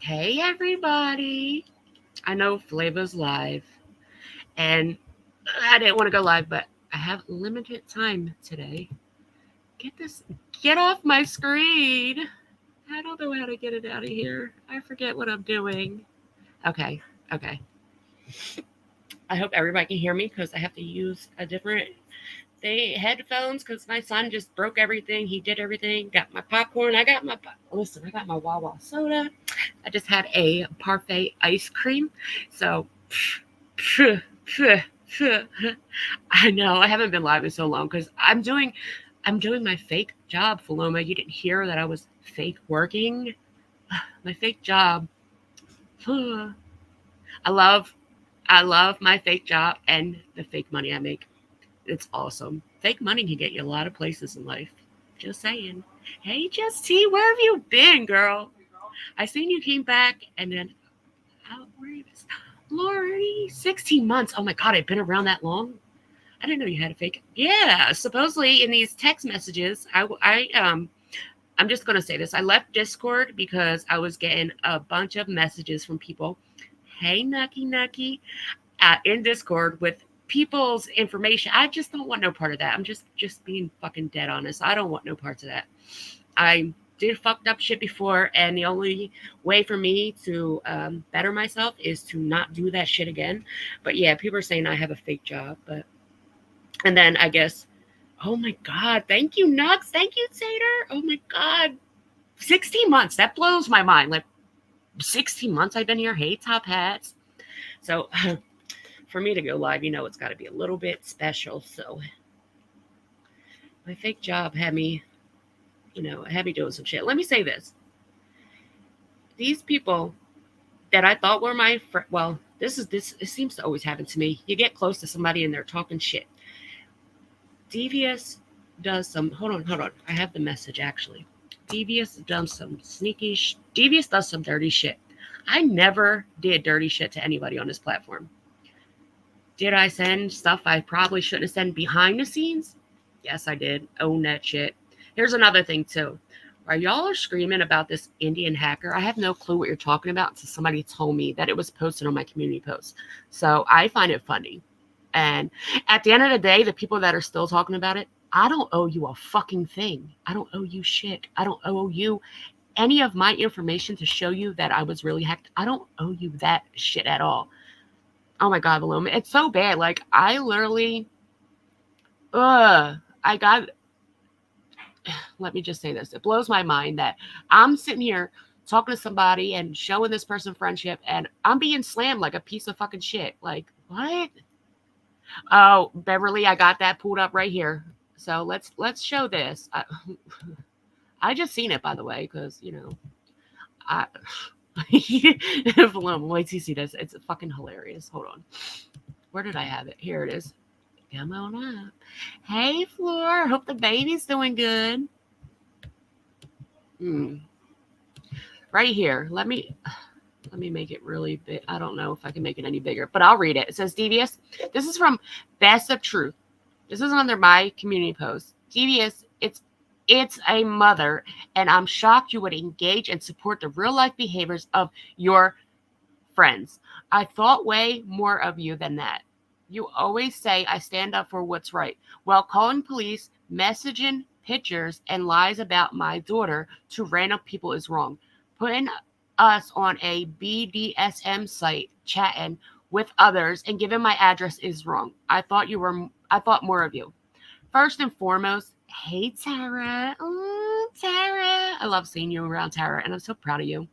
Hey everybody. I know Flavor's live and I didn't want to go live, but I have limited time today. Get off my screen. I don't know how to get it out of here. I forget what I'm doing. Okay, okay. I hope everybody can hear me because I have to use a different headphones because my son just broke everything. He did everything. Got my popcorn. Listen. I got my Wawa soda. I just had a parfait ice cream. So, I know I haven't been live in so long because I'm doing my fake job, Paloma. You didn't hear that I was fake working. My fake job. I love I love my fake job and the fake money I make. It's awesome. Fake money can get you a lot of places in life. Just saying. Hey, Just T, where have you been, girl? I seen you came back and then where you been? Lori, 16 months. Oh my god, I've been around that long. I didn't know you had a fake. Yeah, supposedly in these text messages, I'm just gonna say this. I left Discord because I was getting a bunch of messages from people. Hey, Nucky Nucky, in Discord with people's information. I just don't want no part of that. I'm just being fucking dead honest. I don't want no parts of that. I did fucked up shit before, and the only way for me to better myself is to not do that shit again. But yeah, people are saying I have a fake job, but and then I guess, oh my god, thank you, Nux, thank you, Tater. Oh my god, 16 months. That blows my mind. Like 16 months I've been here. Hey, top hats. So for me to go live, it's got to be a little bit special. So my fake job had me doing some shit. Let me say this: these people that I thought were my friend. Well, this. It seems to always happen to me. You get close to somebody and they're talking shit. Devious does some. Hold on. I have the message actually. Devious does some sneaky. Devious does some dirty shit. I never did dirty shit to anybody on this platform. Did I send stuff I probably shouldn't have sent behind the scenes? Yes, I did. Own that shit. Here's another thing too. While y'all are screaming about this Indian hacker, I have no clue what you're talking about until somebody told me that it was posted on my community post. So I find it funny. And at the end of the day, the people that are still talking about it, I don't owe you a fucking thing. I don't owe you shit. I don't owe you any of my information to show you that I was really hacked. I don't owe you that shit at all. Oh my god, Valoma, it's so bad. Like I literally, I got. Let me just say this: it blows my mind that I'm sitting here talking to somebody and showing this person friendship, and I'm being slammed like a piece of fucking shit. Like what? Oh, Beverly, I got that pulled up right here. So let's show this. I just seen it by the way, because I. Valoma, wait till you see this. It's fucking hilarious. Hold on. Where did I have it? Here it is. Come on up. Hey, Floor. Hope the baby's doing good. Right here. Let me make it really big. I don't know if I can make it any bigger, but I'll read it. It says, Devious. This is from Best of Truth. This is under my community post. Devious, it's a mother, and I'm shocked you would engage and support the real life behaviors of your friends. I thought way more of you than that. You always say I stand up for what's right. Well, calling police, messaging pictures, and lies about my daughter to random people is wrong. Putting us on a BDSM site, chatting with others, and giving my address is wrong. I thought more of you. First and foremost, hey Tara. Oh, Tara. I love seeing you around, Tara, and I'm so proud of you.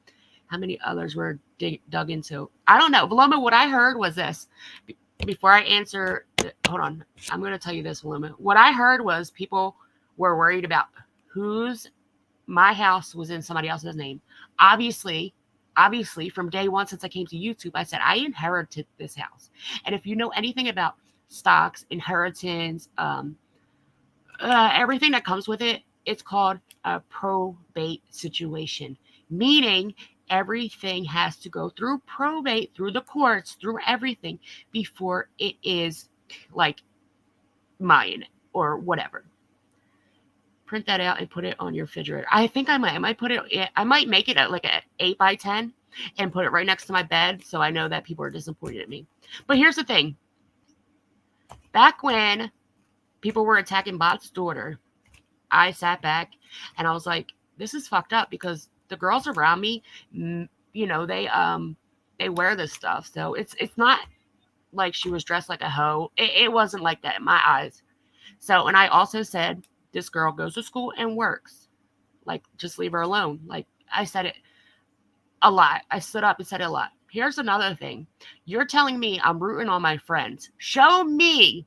How many others were dug into? I don't know. Valoma, what I heard was this. Before I answer, hold on. I'm going to tell you this, Valoma. What I heard was people were worried about my house was in somebody else's name. Obviously, from day one since I came to YouTube, I said I inherited this house. And if you know anything about stocks, inheritance, everything that comes with it, it's called a probate situation, meaning everything has to go through probate, through the courts, through everything before it is like mine or whatever. Print that out and put it on your refrigerator. I think I might put it. I might make it at like an 8x10 and put it right next to my bed, so I know that people are disappointed in me. But here's the thing. Back when people were attacking Bot's daughter, I sat back and I was like, this is fucked up, because the girls around me, they wear this stuff. So it's not like she was dressed like a hoe. It wasn't like that in my eyes. So, and I also said, this girl goes to school and works. Like, just leave her alone. Like, I said it a lot. I stood up and said it a lot. Here's another thing. You're telling me I'm rooting on my friends. Show me,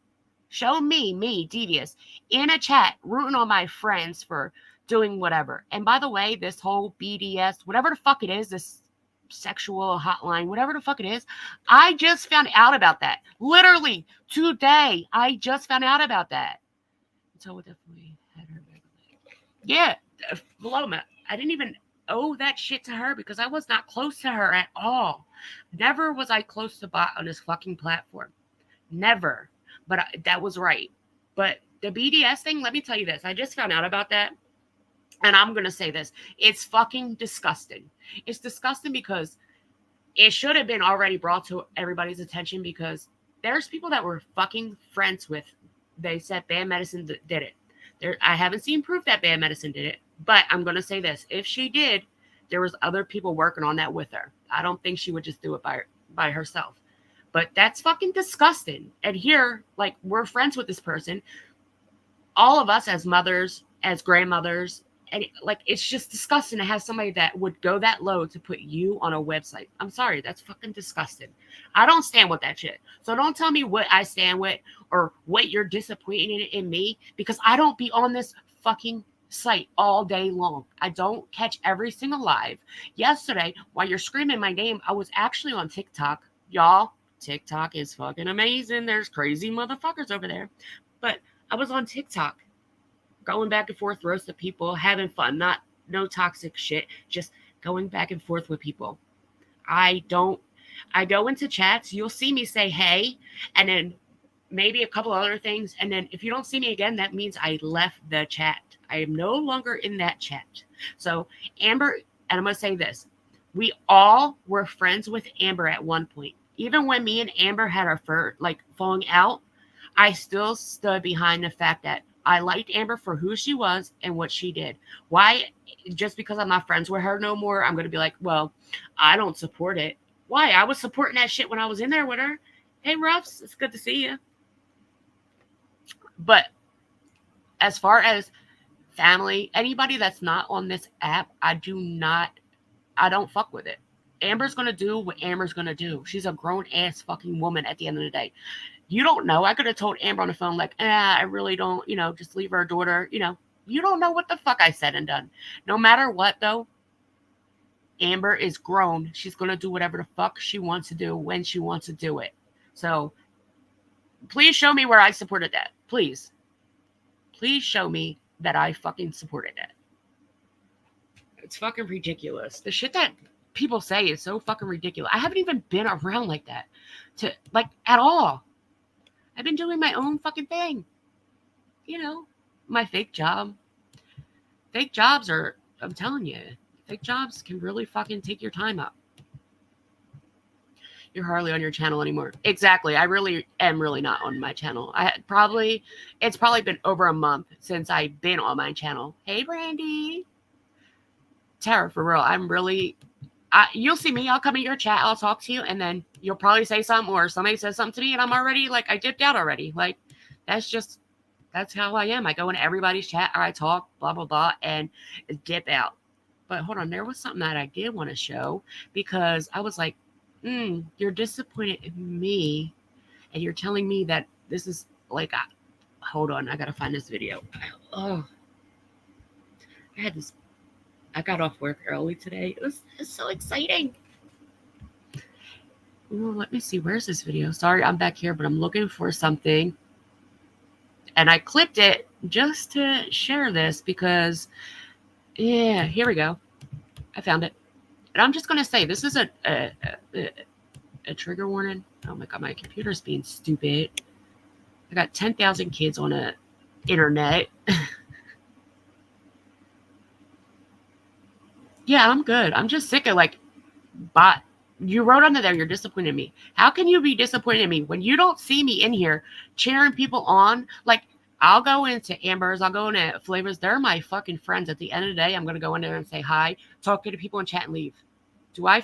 me, Devious, in a chat, rooting on my friends for doing whatever. And by the way, this whole BDS, whatever the fuck it is, this sexual hotline, whatever the fuck it is, I just found out about that. Literally, today, I just found out about that. So it definitely had her. Yeah, Paloma. I didn't even owe that shit to her, because I was not close to her at all. Never was I close to Bot on this fucking platform. Never. But that was right. But the BDS thing, let me tell you this. I just found out about that. And I'm going to say this. It's fucking disgusting. It's disgusting because it should have been already brought to everybody's attention, because there's people that we're fucking friends with. They said Bad Medicine did it. I haven't seen proof that Bad Medicine did it, but I'm going to say this. If she did, there was other people working on that with her. I don't think she would just do it by herself. But that's fucking disgusting. And here, like, we're friends with this person. All of us as mothers, as grandmothers, and it's just disgusting to have somebody that would go that low to put you on a website. I'm sorry, that's fucking disgusting. I don't stand with that shit. So don't tell me what I stand with or what you're disappointed in me, because I don't be on this fucking site all day long. I don't catch every single live. Yesterday, while you're screaming my name, I was actually on TikTok. Y'all, TikTok is fucking amazing. There's crazy motherfuckers over there. But I was on TikTok, going back and forth, roasting people, having fun, no toxic shit, just going back and forth with people. I go into chats, you'll see me say hey, and then maybe a couple other things, and then if you don't see me again, that means I left the chat. I am no longer in that chat. So Amber, and I'm going to say this, we all were friends with Amber at one point. Even when me and Amber had our falling out, I still stood behind the fact that I liked Amber for who she was and what she did. Why? Just because I'm not friends with her no more, I'm going to be like, well, I don't support it. Why? I was supporting that shit when I was in there with her. Hey, Ruffs, it's good to see you. But as far as family, anybody that's not on this app, I don't fuck with it. Amber's going to do what Amber's going to do. She's a grown-ass fucking woman at the end of the day. You don't know. I could have told Amber on the phone, I really don't, just leave her daughter. You don't know what the fuck I said and done. No matter what, though, Amber is grown. She's going to do whatever the fuck she wants to do when she wants to do it. So please show me where I supported that. Please. Please show me that I fucking supported that. It's fucking ridiculous. The shit that people say is so fucking ridiculous. I haven't even been around like that at all. I've been doing my own fucking thing. My fake job. Fake jobs are, I'm telling you, fake jobs can really fucking take your time up. You're hardly on your channel anymore. Exactly. I really am not on my channel. It's probably been over a month since I've been on my channel. Hey, Brandy. Tara, for real, you'll see me. I'll come in your chat. I'll talk to you. And then you'll probably say something, or somebody says something to me, and I'm already, I dipped out already. That's how I am. I go into everybody's chat, or I talk, blah, blah, blah, and dip out. But hold on. There was something that I did want to show, because I was like, you're disappointed in me, and you're telling me that this is hold on. I got to find this video. I got off work early today. It was so exciting. Ooh, let me see. Where's this video? Sorry, I'm back here, but I'm looking for something. And I clipped it just to share this because, yeah, here we go. I found it. And I'm just going to say, this is a trigger warning. Oh my God, my computer's being stupid. I got 10,000 kids on the internet. Yeah, I'm good. I'm just sick of But you wrote under there, you're disappointed in me. How can you be disappointed in me when you don't see me in here cheering people on? Like, I'll go into Amber's, I'll go into Flavors. They're my fucking friends. At the end of the day, I'm going to go in there and say hi, talk to the people in chat and leave. I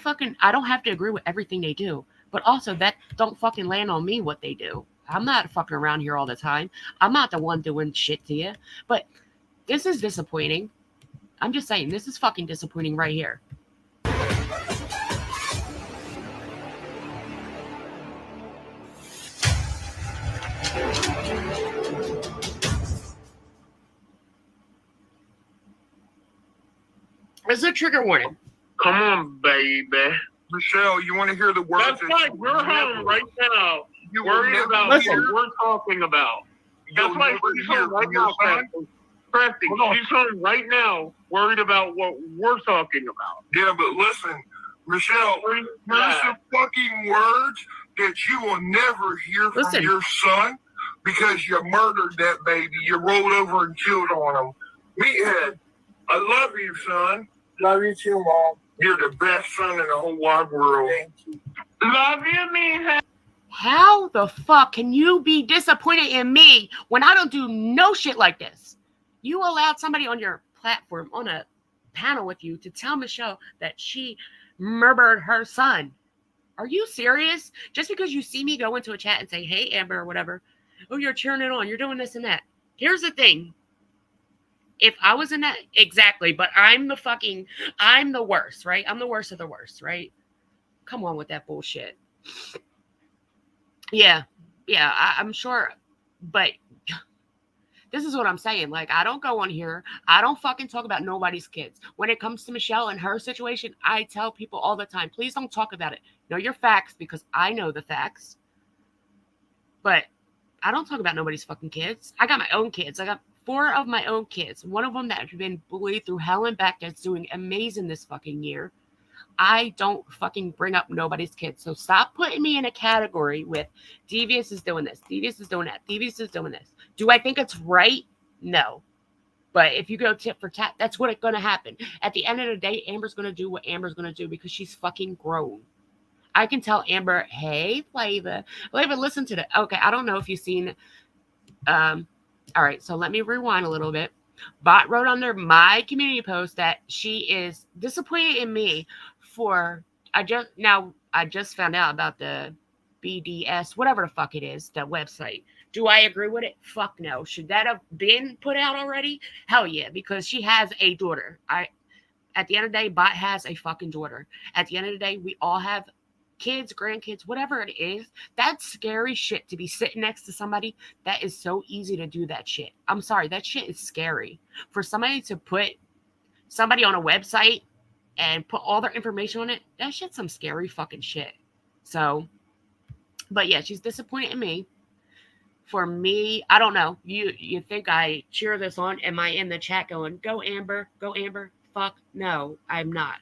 don't have to agree with everything they do. But also, that don't fucking land on me what they do. I'm not fucking around here all the time. I'm not the one doing shit to you. But this is disappointing. I'm just saying, this is fucking disappointing right here. It's a trigger warning. Come on, baby. Michelle, you want to hear the words? That's like we're home right now. You worried about what we're talking about. That's why she's home right now, Crafty. She's home right now, worried about what we're talking about. Yeah, but listen, Michelle, there's some fucking words that you will never hear from your son because you murdered that baby. You rolled over and killed on him. Meathead, I love you, son. Love you too, Mom. You're the best son in the whole wide world. Thank you. Love you, Meathead. How the fuck can you be disappointed in me when I don't do no shit like this? You allowed somebody on your platform, on a panel with you, to tell Michelle that she murdered her son. Are you serious? Just because you see me go into a chat and say, hey, Amber, or whatever, oh, you're cheering it on, you're doing this and that. Here's the thing. If I was in that, exactly, but I'm the worst, right? I'm the worst of the worst, right? Come on with that bullshit. Yeah, I'm sure, but this is what I'm saying. Like, I don't go on here. I don't fucking talk about nobody's kids. When it comes to Michelle and her situation, I tell people all the time, please don't talk about it. Know your facts, because I know the facts. But I don't talk about nobody's fucking kids. I got my own kids. I got 4 of my own kids. One of them that have been bullied through hell and back that's doing amazing this fucking year. I don't fucking bring up nobody's kids. So stop putting me in a category with Devious is doing this, Devious is doing that, Devious is doing this. Do I think it's right? No. But if you go tit for tat, that's what's going to happen. At the end of the day, Amber's going to do what Amber's going to do because she's fucking grown. I can tell Amber, hey, Flavor, listen to that. Okay, I don't know if you've seen. All right, so let me rewind a little bit. Bot wrote under my community post that she is disappointed in me for I just found out about the BDS, whatever the fuck it is, that website. Do I agree with it? Fuck no. Should that have been put out already? Hell yeah, because she has a daughter. At the end of the day, Bot has a fucking daughter. At the end of the day, we all have kids, grandkids, whatever it is. That's scary shit to be sitting next to somebody. That is so easy to do that shit. I'm sorry, that shit is scary. For somebody to put somebody on a website and put all their information on it, that shit's some scary fucking shit. So, but yeah, she's disappointed in me. For me, I don't know. You think I cheer this on? Am I in the chat going, go Amber, go Amber? Fuck no, I'm not.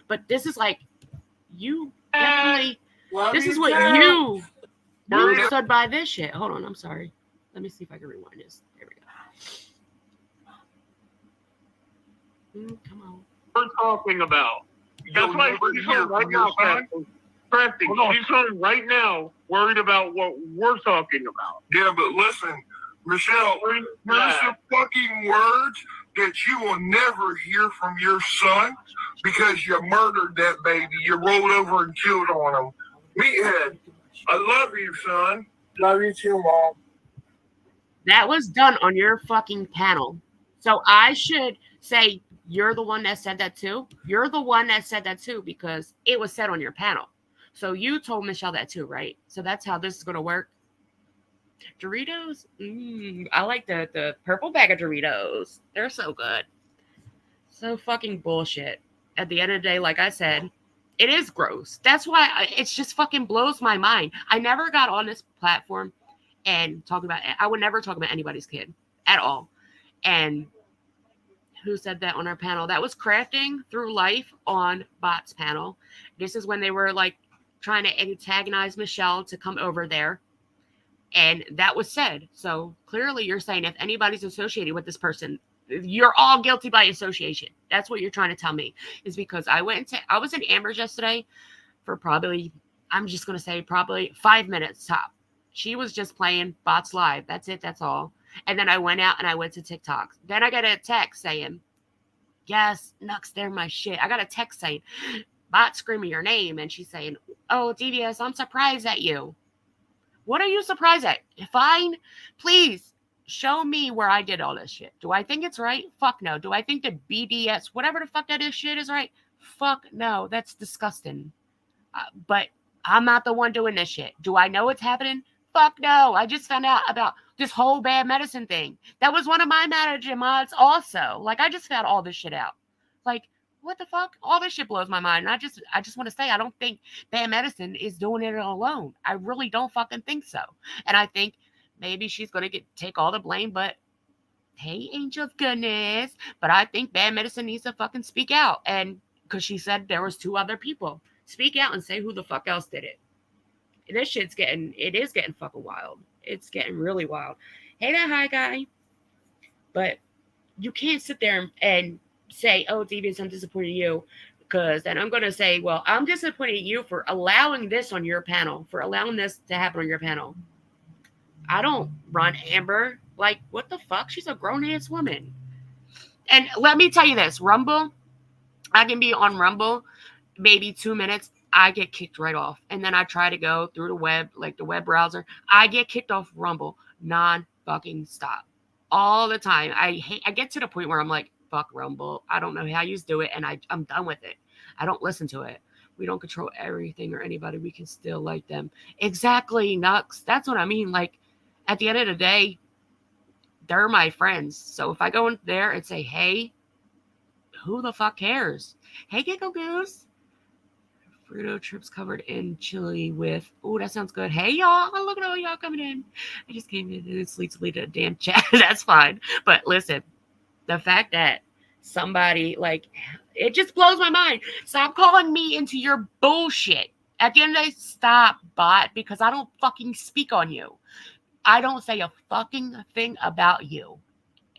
But this is like, you definitely, this is what you stood by this shit. Hold on, I'm sorry. Let me see if I can rewind this. There we go. Come on. We're talking about. That's why she's home right now, Crafty. She's home right now, worried about what we're talking about. Yeah, but listen, Michelle, there's some fucking words that you will never hear from your son because you murdered that baby. You rolled over and killed on him. Meathead, I love you, son. Love you too, Mom. That was done on your fucking panel. So I should say you're the one that said that too. You're the one that said that too because it was said on your panel. So you told Michelle that too, right? So that's how this is going to work. Doritos? I like the purple bag of Doritos. They're so good. So fucking bullshit. At the end of the day, like I said, it is gross. That's why it just fucking blows my mind. I never got on this platform and talk about it. I would never talk about anybody's kid at all. And who said that on our panel? That was Crafting Through Life on Bot's panel. This is when they were like trying to antagonize Michelle to come over there. And that was said. So clearly you're saying if anybody's associated with this person, you're all guilty by association. That's what you're trying to tell me, is because I was in Amber's yesterday for probably, I'm just going to say probably 5 minutes top. She was just playing Bots Live. That's it. That's all. And then I went out and I went to TikTok. Then I got a text saying, yes, Nux, they're my shit. I got a text saying, Bot screaming your name. And she's saying, oh, Devious, I'm surprised at you. What are you surprised at? Fine. Please show me where I did all this shit. Do I think it's right? Fuck no. Do I think the BDS, whatever the fuck that is shit is right? Fuck no. That's disgusting. But I'm not the one doing this shit. Do I know what's happening? Fuck no. I just found out about this whole bad medicine thing. That was one of my manager mods also. Like, I just found all this shit out. Like, what the fuck? All this shit blows my mind. And I just want to say, I don't think bad medicine is doing it alone. I really don't fucking think so. And I think maybe she's going to take all the blame, but hey, angel of goodness. But I think bad medicine needs to fucking speak out. And because she said there was 2 other people. Speak out and say who the fuck else did it. This shit's getting fucking wild. It's getting really wild. Hey there, hi guy. But you can't sit there and say, oh, Devious, I'm disappointed in you. Because then I'm going to say, well, I'm disappointed in you for allowing this on your panel. For allowing this to happen on your panel. I don't run Amber. Like, what the fuck? She's a grown-ass woman. And let me tell you this. Rumble, I can be on Rumble maybe 2 minutes. I get kicked right off. And then I try to go through the web, like the web browser. I get kicked off Rumble non-fucking stop. All the time. I get to the point where I'm like, fuck Rumble. I don't know how you do it. And I'm done with it. I don't listen to it. We don't control everything or anybody. We can still like them. Exactly, Nux. That's what I mean. Like, at the end of the day, they're my friends. So if I go in there and say, hey, who the fuck cares? Hey, Giggle Goose. Burrito trips covered in chili with, oh, that sounds good. Hey, y'all. Look at all y'all coming in. I just came in and it's deleted a damn chat. That's fine. But listen, the fact that somebody, like, it just blows my mind. Stop calling me into your bullshit. At the end of the day, stop, bot, because I don't fucking speak on you. I don't say a fucking thing about you.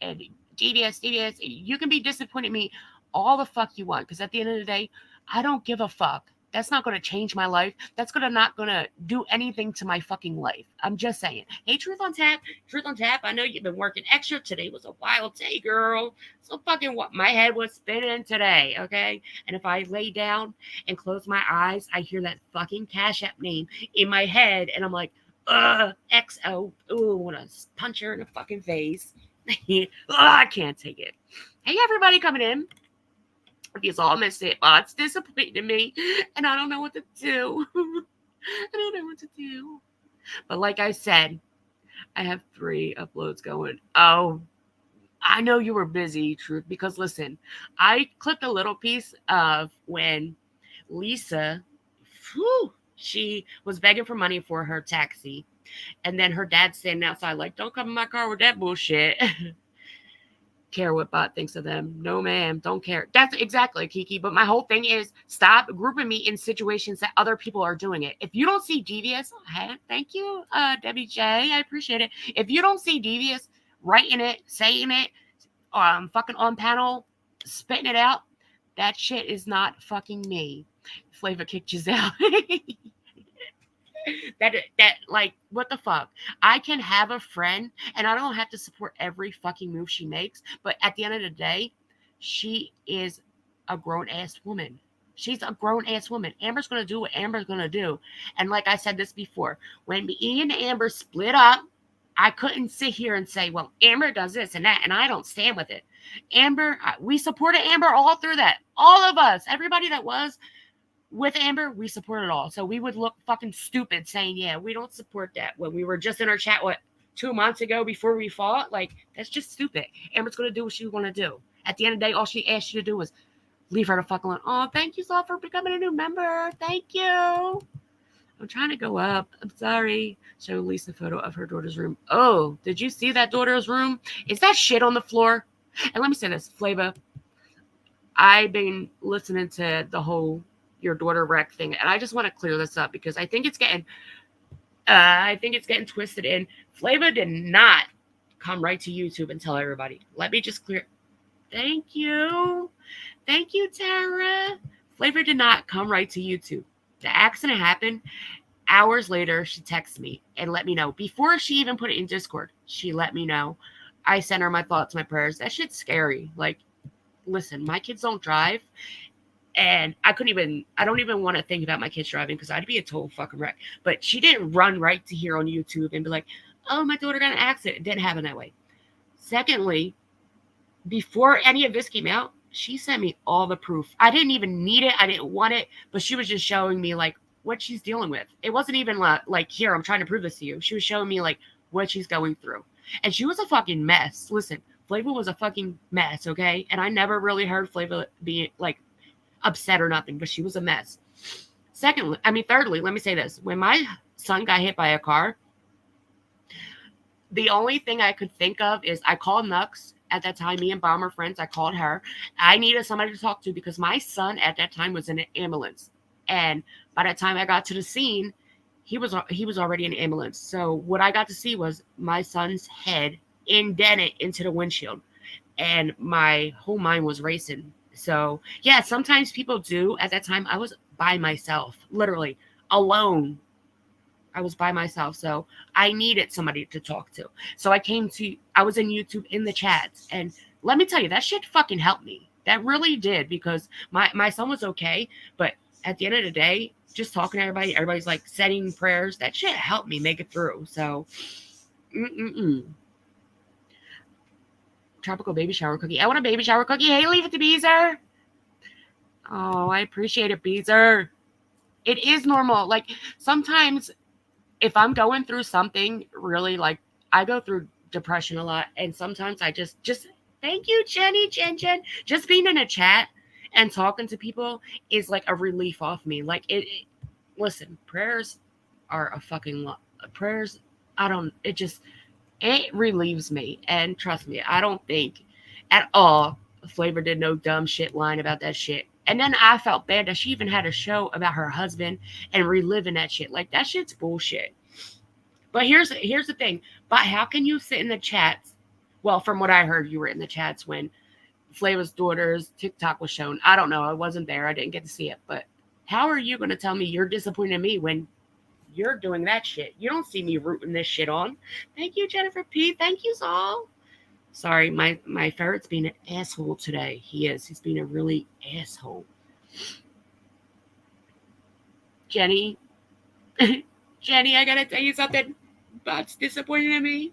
And Devious, you can be disappointed in me all the fuck you want, because at the end of the day, I don't give a fuck. That's not going to change my life. That's not going to do anything to my fucking life. I'm just saying. Hey, Truth on Tap. I know you've been working extra. Today was a wild day, girl. So fucking what? My head was spinning today, okay? And if I lay down and close my eyes, I hear that fucking Cash App name in my head. And I'm like, XO. Ooh, I want to punch her in the fucking face. I can't take it. Hey, everybody coming in. Because all my shit bots disappointed me, and I don't know what to do. But like I said, I have 3 uploads going. Oh, I know you were busy, Truth, because listen, I clipped a little piece of when Lisa, she was begging for money for her taxi, and then her dad standing outside like, don't come in my car with that bullshit. Care what bot thinks of them. No, ma'am, don't care. That's exactly, Kiki. But my whole thing is stop grouping me in situations that other people are doing it. If you don't see Devious, thank you, Debbie J. I appreciate it. If you don't see Devious writing it, saying it, fucking on panel, spitting it out, that shit is not fucking me. Flavor kicked you out. That like, what the fuck? I can have a friend and I don't have to support every fucking move she makes, but at the end of the day, she is a grown-ass woman. She's a grown-ass woman. Amber's going to do what Amber's going to do. And like I said this before, when me and Amber split up, I couldn't sit here and say, well, Amber does this and that, and I don't stand with it. Amber, we supported Amber all through that. All of us, everybody that was with Amber, we support it all. So we would look fucking stupid saying, yeah, we don't support that when we were just in our chat, 2 months ago before we fought? Like, that's just stupid. Amber's going to do what she want to do. At the end of the day, all she asked you to do was leave her the fuck alone. Oh, thank you, Saul, for becoming a new member. Thank you. I'm trying to go up. I'm sorry. Show Lisa a photo of her daughter's room. Oh, did you see that daughter's room? Is that shit on the floor? And let me say this, Flava. I've been listening to the whole your daughter wreck thing, and I just want to clear this up because I think it's getting twisted in. Flava did not come right to YouTube and tell everybody. Let me just clear. Thank you. Thank you, Tara. Flavor did not come right to YouTube. The accident happened. Hours later, she texted me and let me know. Before she even put it in Discord, she let me know. I sent her my thoughts, my prayers. That shit's scary. Like, listen, my kids don't drive. And I don't even want to think about my kids driving because I'd be a total fucking wreck. But she didn't run right to here on YouTube and be like, oh, my daughter got an accident. It didn't happen that way. Secondly, before any of this came out, she sent me all the proof. I didn't even need it. I didn't want it. But she was just showing me, like, what she's dealing with. It wasn't even like, here, I'm trying to prove this to you. She was showing me, like, what she's going through. And she was a fucking mess. Listen, Flavor was a fucking mess, okay? And I never really heard Flavor being, like, upset or nothing, but she was a mess. Thirdly, let me say this. When my son got hit by a car, the only thing I could think of is I called Nux. At that time, me and Bomb were friends. I called her. I needed somebody to talk to because my son at that time was in an ambulance. And by the time I got to the scene, he was already in an ambulance. So what I got to see was my son's head indented into the windshield. And my whole mind was racing. So, yeah, sometimes people do. At that time, I was by myself, literally alone. I was by myself. So I needed somebody to talk to. So I was in YouTube in the chats. And let me tell you, that shit fucking helped me. That really did, because my son was okay. But at the end of the day, just talking to everybody's like setting prayers. That shit helped me make it through. So, Tropical baby shower cookie. I want a baby shower cookie. Hey, leave it to Beezer. Oh, I appreciate it, Beezer. It is normal. Like, sometimes if I'm going through something really, like, I go through depression a lot, and sometimes I just thank you, Jenny, Jen. Just being in a chat and talking to people is like a relief off me. Like, listen, prayers are a fucking lot. Prayers, it relieves me. And trust me, I don't think at all Flavor did no dumb shit lying about that shit. And then I felt bad that she even had a show about her husband and reliving that shit. Like, that shit's bullshit. But here's the thing. But how can you sit in the chats? Well, from what I heard, you were in the chats when Flavor's daughter's TikTok was shown. I don't know. I wasn't there. I didn't get to see it. But how are you going to tell me you're disappointed in me when you're doing that shit? You don't see me rooting this shit on. Thank you, Jennifer P. Thank you, Saul. Sorry, my ferret's being an asshole today. He is. He's being a really asshole. Jenny, Jenny, I gotta tell you something. Bot's disappointed in me.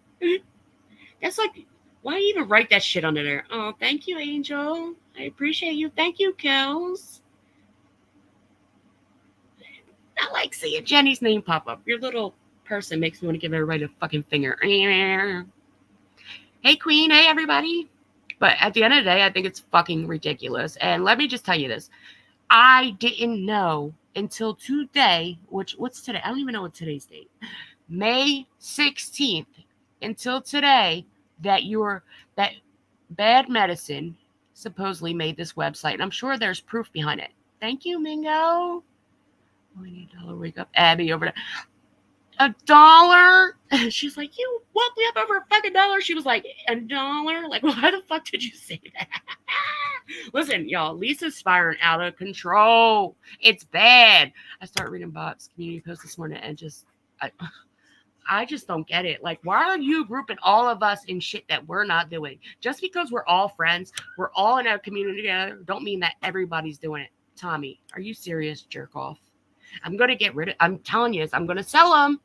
That's like, why even write that shit under there? Oh, thank you, Angel. I appreciate you. Thank you, Kels. I like seeing Jenny's name pop up. Your little person makes me want to give everybody a fucking finger. Hey, Queen. Hey, everybody. But at the end of the day, I think it's fucking ridiculous. And let me just tell you this. I didn't know until today, what's today? I don't even know what today's date. May 16th, until today, that Bad Medicine supposedly made this website. And I'm sure there's proof behind it. Thank you, Mingo. $1 wake up Abby over there. $1? She's like, you woke me up over a fucking $1. She was like, $1? Like, why the fuck did you say that? Listen, y'all, Lisa's spiraling out of control. It's bad. I started reading Bob's community post this morning and I just don't get it. Like, why are you grouping all of us in shit that we're not doing? Just because we're all friends, we're all in our community together, don't mean that everybody's doing it. Tommy, are you serious, jerk off? I'm going to get rid of, I'm telling you, I'm going to sell them.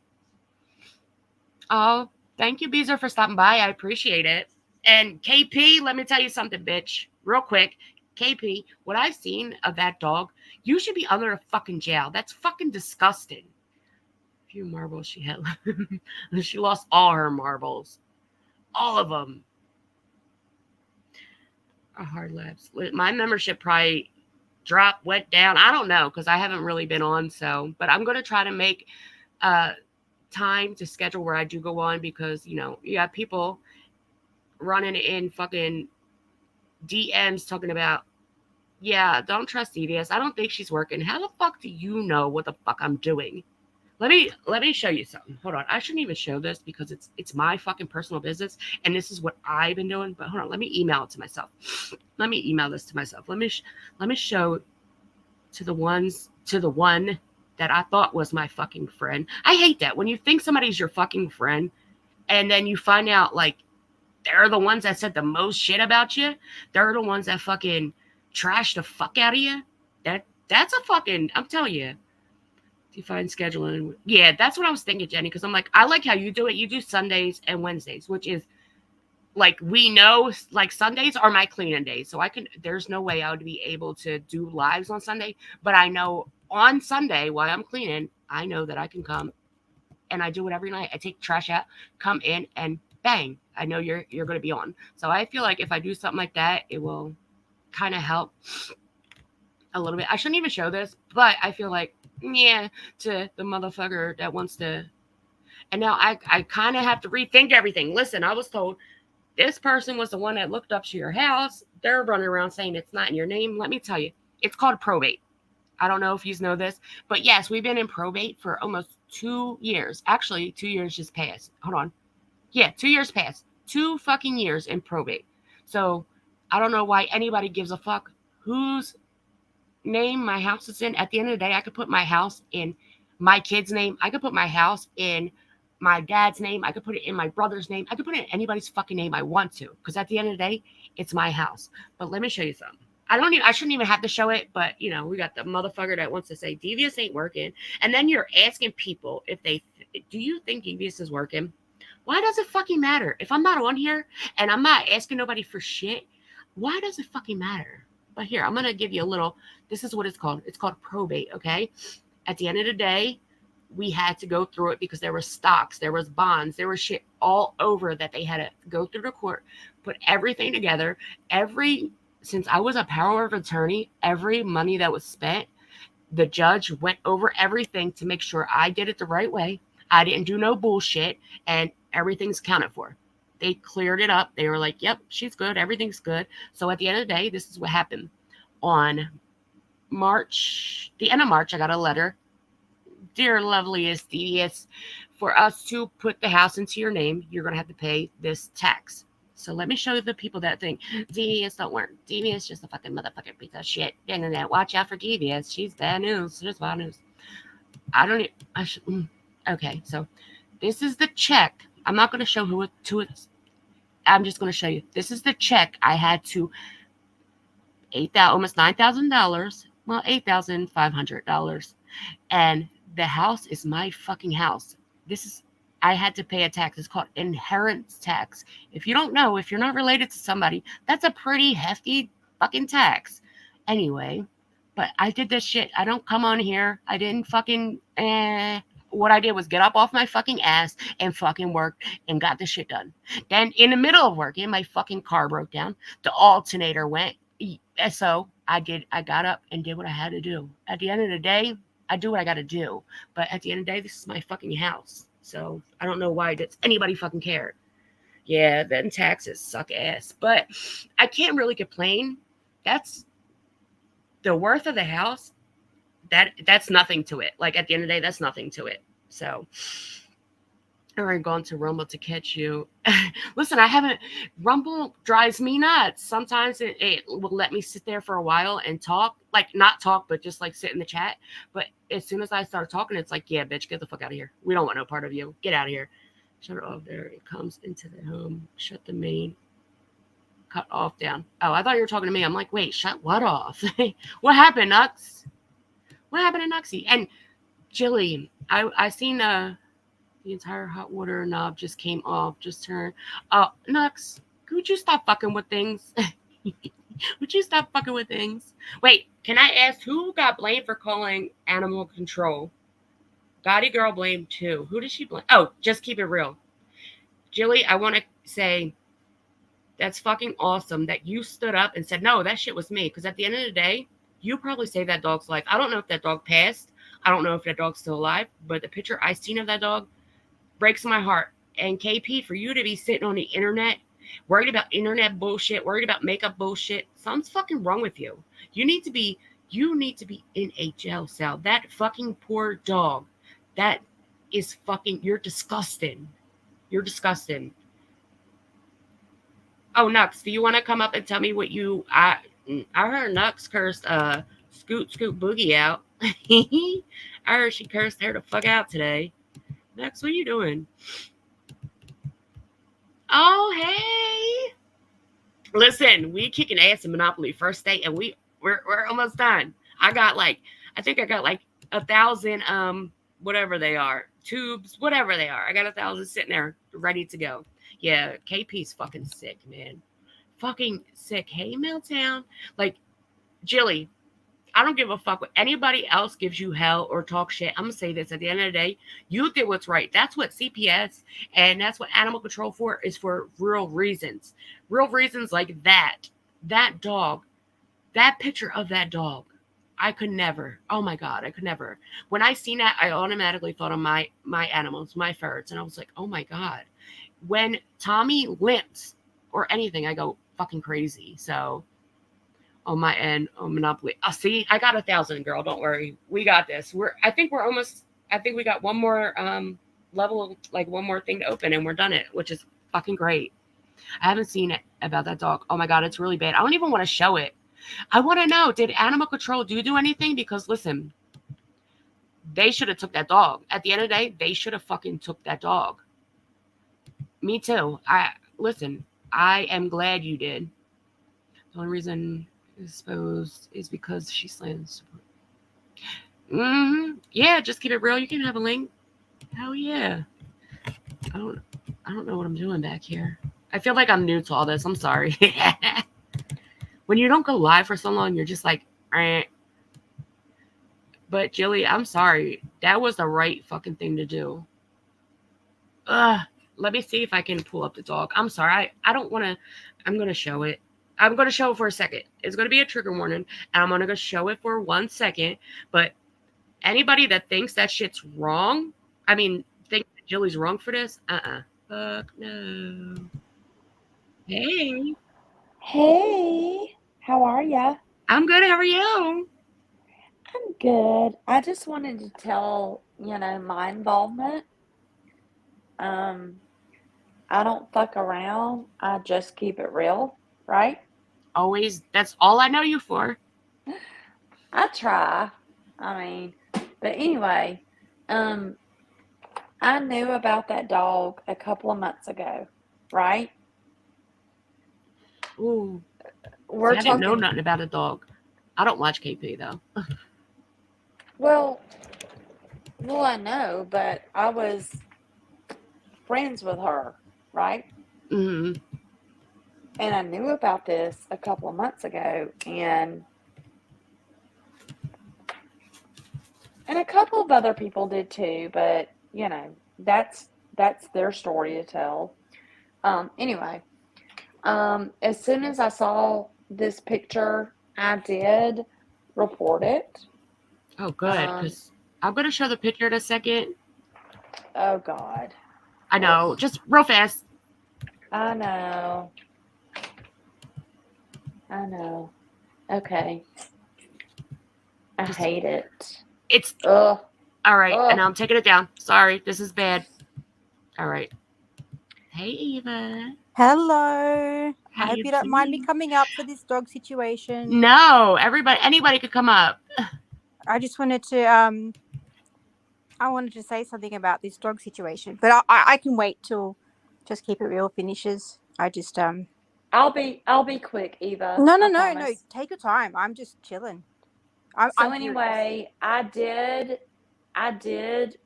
Oh, thank you, Beezer, for stopping by. I appreciate it. And KP, let me tell you something, bitch. Real quick. KP, what I've seen of that dog, you should be under a fucking jail. That's fucking disgusting. A few marbles she had. She lost all her marbles. All of them. A hard lapse. My membership probably went down. I don't know, because I haven't really been on. But I'm going to try to make time to schedule where I do go on, because, you have people running in fucking DMs talking about, yeah, don't trust Devious. I don't think she's working. How the fuck do you know what the fuck I'm doing? Let me show you something. Hold on. I shouldn't even show this because it's my fucking personal business and this is what I've been doing. But hold on. Let me email it to myself. Let me email this to myself. Let me show to the one that I thought was my fucking friend. I hate that when you think somebody's your fucking friend and then you find out like they're the ones that said the most shit about you. They're the ones that fucking trash the fuck out of you. That's a fucking, I'm telling you. Define scheduling. Yeah, that's what I was thinking, Jenny, because I'm like, I like how you do it. You do Sundays and Wednesdays, which is like we know like Sundays are my cleaning days. So there's no way I would be able to do lives on Sunday. But I know on Sunday while I'm cleaning, I know that I can come and I do it every night. I take trash out, come in, and bang, I know you're going to be on. So I feel like if I do something like that, it will kind of help a little bit. I shouldn't even show this, but I feel like, yeah, to the motherfucker that wants to. And now I kind of have to rethink everything. Listen, I was told this person was the one that looked up to your house. They're running around saying it's not in your name. Let me tell you, it's called probate. I don't know if you know this, but yes, we've been in probate for almost 2 years. Actually, 2 years just passed. Hold on. Yeah, 2 years passed. 2 fucking years in probate. So I don't know why anybody gives a fuck whose name my house is in. At the end of the day, I could put my house in my kid's name. I could put my house in my dad's name. I could put it in my brother's name. I could put it in anybody's fucking name I want to. Because at the end of the day, it's my house. But let me show you something. I shouldn't even have to show it, but you know, we got the motherfucker that wants to say Devious ain't working. And then you're asking people if do you think Devious is working? Why does it fucking matter? If I'm not on here and I'm not asking nobody for shit, why does it fucking matter? But here, I'm going to give you a little, this is what it's called. It's called probate, okay? At the end of the day, we had to go through it because there were stocks, there was bonds, there was shit all over that they had to go through the court, put everything together. Since I was a power of attorney, every money that was spent, the judge went over everything to make sure I did it the right way. I didn't do no bullshit, and everything's counted for. They cleared it up. They were like, yep, she's good. Everything's good. So at the end of the day, this is what happened. On the end of March, I got a letter. Dear loveliest Devious, for us to put the house into your name, you're going to have to pay this tax. So let me show you the people that think Devious don't work. Devious just a fucking motherfucking piece of shit. Internet, watch out for Devious. She's bad news. She's bad news. Okay, so this is the check. I'm not going to show who it to it. I'm just going to show you. This is the check I had to almost $9,000. Well, $8,500. And the house is my fucking house. I had to pay a tax. It's called inheritance tax. If you don't know, if you're not related to somebody, that's a pretty hefty fucking tax. Anyway, but I did this shit. I don't come on here. I didn't fucking, what I did was get up off my fucking ass and fucking work and got this shit done. Then in the middle of working, my fucking car broke down. The alternator went. So I got up and did what I had to do. At the end of the day, I do what I got to do. But at the end of the day, this is my fucking house. So I don't know why does anybody fucking care. Yeah, then taxes suck ass. But I can't really complain. That's the worth of the house. That's nothing to it. Like at the end of the day, that's nothing to it. So I'm going to Rumble to catch you. Listen, Rumble drives me nuts. Sometimes it will let me sit there for a while and talk. Like not talk, but just like sit in the chat. But as soon as I start talking, it's like, yeah, bitch, get the fuck out of here. We don't want no part of you. Get out of here. Shut it off there. It comes into the home. Shut the main. Cut off down. Oh, I thought you were talking to me. I'm like, wait, shut what off? What happened, Nux? What happened to Nuxie? And Jilly, I seen the entire hot water knob just came off. Just turned. Oh, Nux, could you stop fucking with things? Would you stop fucking with things? Wait, can I ask who got blamed for calling animal control? Gotti girl blamed too. Who did she blame? Oh, just keep it real. Jilly, I want to say that's fucking awesome that you stood up and said, no, that shit was me. Because at the end of the day, you probably saved that dog's life. I don't know if that dog passed. I don't know if that dog's still alive. But the picture I seen of that dog breaks my heart. And KP, for you to be sitting on the internet, worried about internet bullshit, worried about makeup bullshit, something's fucking wrong with you. You need to be in a jail cell. That fucking poor dog That is fucking, you're disgusting. You're disgusting. Oh, Nux, do you want to come up and tell me what I heard Nux cursed Scoot Boogie out. I heard she cursed her the fuck out today. Nux, what are you doing? Oh, hey. Listen, we kicking ass in Monopoly first day, and we're almost done. I think I got like 1,000 whatever they are, tubes, whatever they are. I got 1,000 sitting there ready to go. Yeah, KP's fucking sick, man. Fucking sick. Hey, Milltown. Like, Jilly, I don't give a fuck what anybody else gives you hell or talk shit. I'm gonna say this at the end of the day, you did what's right. That's what CPS and that's what animal control is for real reasons. Real reasons like that. That dog, that picture of that dog. I could never. Oh my God, I could never. When I seen that, I automatically thought of my animals, my ferrets, and I was like, oh my God. When Tommy limps or anything, I go fucking crazy. So on my end, on Monopoly. See, I got 1,000, girl. Don't worry. We got this. I think we got one more level, like one more thing to open and we're done it, which is fucking great. I haven't seen it about that dog. Oh my God, it's really bad. I don't even want to show it. I want to know, did animal control do anything? Because listen, they should have took that dog. At the end of the day, they should have fucking took that dog. Me too. I am glad you did. The only reason I suppose is because she slams. Yeah, just keep it real. You can have a link. Hell yeah. I don't know what I'm doing back here. I feel like I'm new to all this. I'm sorry. When you don't go live for so long, you're just like, eh. But Jilly, I'm sorry. That was the right fucking thing to do. Let me see if I can pull up the dog. I'm sorry. I don't want to. I'm going to show it. I'm going to show it for a second. It's going to be a trigger warning, and I'm going to go show it for 1 second. But anybody that thinks that shit's wrong, think Jilly's wrong for this, fuck no. Hey. Hey, how are ya? I'm good. How are you? I'm good. I just wanted to tell, my involvement. I don't fuck around. I just keep it real, right? Always. That's all I know you for. I try. But anyway, I knew about that dog a couple of months ago, right? Ooh. I didn't know nothing about a dog. I don't watch KP though. Well, I know, but I was friends with her, right? Mm-hmm. And I knew about this a couple of months ago, and a couple of other people did too, but that's their story to tell. Anyway, as soon as I saw this picture, I did report it. Oh, good, because I'm going to show the picture in a second. Oh, God. I know. Just real fast. I know. Okay. I hate it. It's... Ugh. All right, and I'm taking it down. Sorry, this is bad. All right. Hey, Eva. Hello. I hope you don't mind me coming up for this dog situation. No, anybody could come up. I just wanted to say something about this dog situation, but I can wait till Just Keep It Real finishes. I just I'll be quick, Eva. No. Take your time. I'm just chilling. Anyway, I did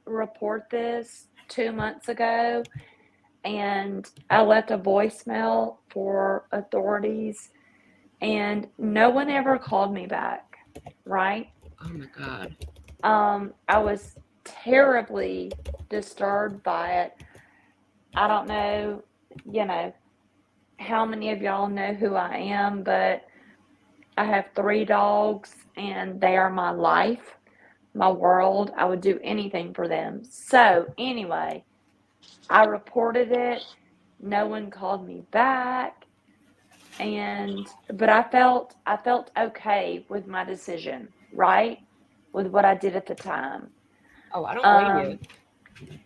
report this 2 months ago, and I left a voicemail for authorities, and no one ever called me back, right? Oh my God. I was terribly disturbed by it. I don't know, how many of y'all know who I am, but I have 3 dogs, and they are my life, my world. I would do anything for them. So anyway, I reported it. No one called me back. But I felt okay with my decision, right? With what I did at the time. Oh, I don't blame you.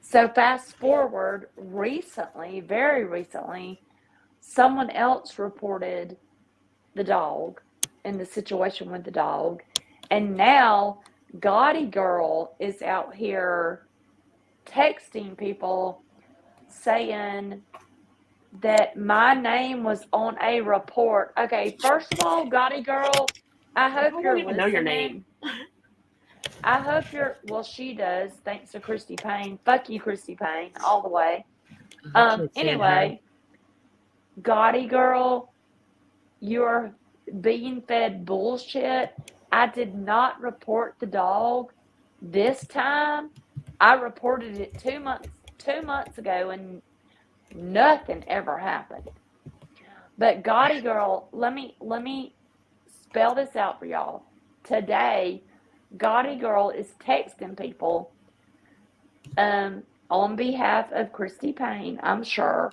So fast forward recently, very recently, someone else reported the dog and the situation with the dog. And now Gaudy Girl is out here texting people saying that my name was on a report. Okay, first of all, Gaudy Girl, I hope I you're don't even know your listening. name. I hope you're, well, she does, thanks to Christy Payne. Fuck you, Christy Payne, all the way. I can't stand her. Anyway, Gaudy Girl, you're being fed bullshit. I did not report the dog this time. I reported it 2 months ago, and nothing ever happened. But Gaudy Girl, let me spell this out for y'all. Today, Gaudy Girl is texting people on behalf of Christy Payne, I'm sure,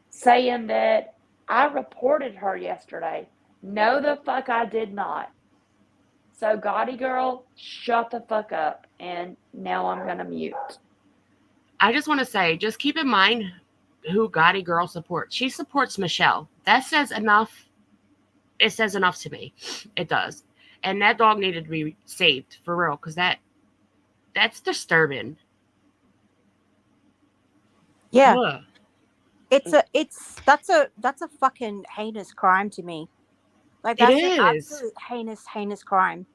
saying that I reported her yesterday. No, the fuck I did not. So, Gaudy Girl, shut the fuck up. And now I'm going to mute. I just want to say, just keep in mind who Gaudy Girl supports. She supports Michelle. That says enough. It says enough to me. It does. And that dog needed to be saved for real, because that's disturbing. Yeah. Ugh. That's a fucking heinous crime to me. Like, It that's an is. absolute heinous crime.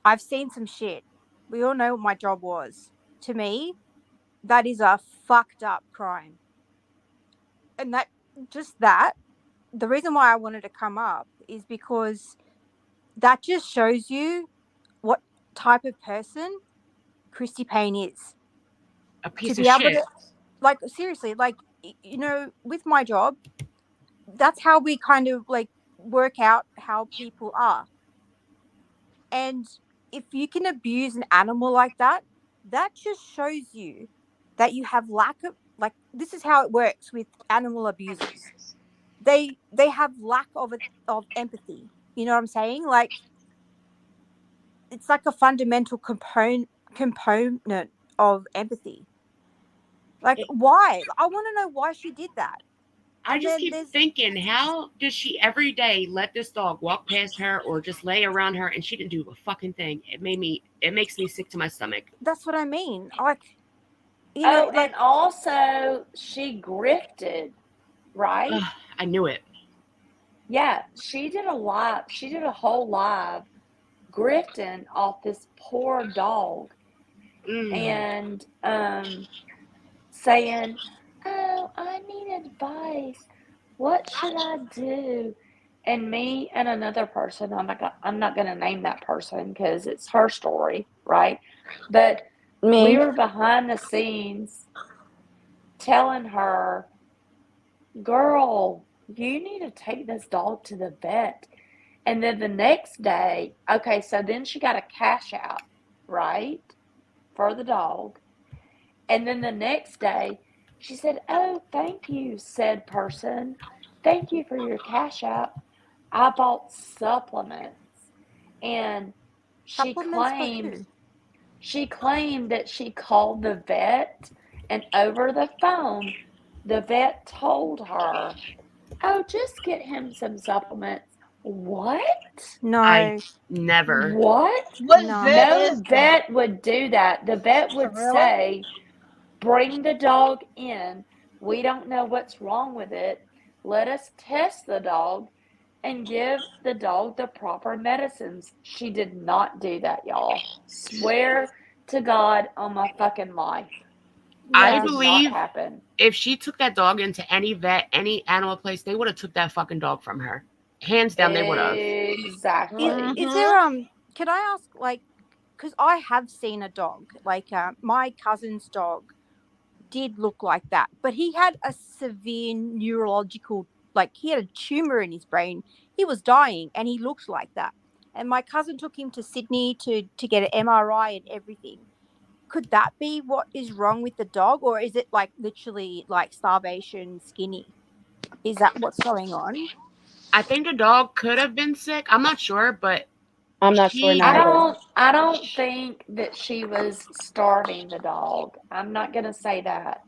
I've seen some shit. We all know what my job was. To me, that is a fucked up crime. And the reason why I wanted to come up is because that just shows you what type of person Christy Payne is. A To piece be of able shit. to, like, seriously, like, you know, with my job, that's how we kind of like work out how people are. And if you can abuse an animal like that, that just shows you that you have lack of, like, this is how it works with animal abusers. They have lack of empathy. You know what I'm saying? Like, it's like a fundamental component of empathy. Like, why? I want to know why she did that. I And just then keep there's thinking, how does she every day let this dog walk past her or just lay around her and she didn't do a fucking thing? It makes me sick to my stomach. that's what I mean. Like, you know, Oh, like, and also she grifted, right? Ugh, I knew it. Yeah, she did a whole live grifting off this poor dog and saying, "Oh, I need advice. What should I do?" And me and another person, I'm not going to name that person because it's her story, right? But we were behind the scenes telling her, "Girl, you need to take this dog to the vet." And then the next day, okay, so then she got a cash out, right, for the dog. And then the next day, she said, "Oh, thank you, said person. Thank you for your cash out. I bought supplements." And she supplements for claimed who? she claimed that she called the vet, and over the phone, the vet told her, "Oh, just get him some supplements." What? I No, never. What? What no. vet No is that? vet would do that. The vet would Really? say, "Bring the dog in. We don't know what's wrong with it. Let us test the dog and give the dog the proper medicines." She did not do that, y'all. Swear to God on my fucking life. I That Yeah. did not believe happen. if she took that dog into any vet, any animal place, they would have took that fucking dog from her. Hands down, they would have. Exactly. Is Mm-hmm. there can I ask, like, because I have seen a dog, like, my cousin's dog did look like that, but he had a severe neurological, like, he had a tumor in his brain. He was dying and he looked like that. And my cousin took him to Sydney to get an MRI and everything. Could that be what is wrong with the dog, or is it like literally like starvation skinny? Is that what's going on? I think the dog could have been sick. I'm not sure, but I'm not sure She- neither. I don't think that she was starving the dog. I'm not gonna say that.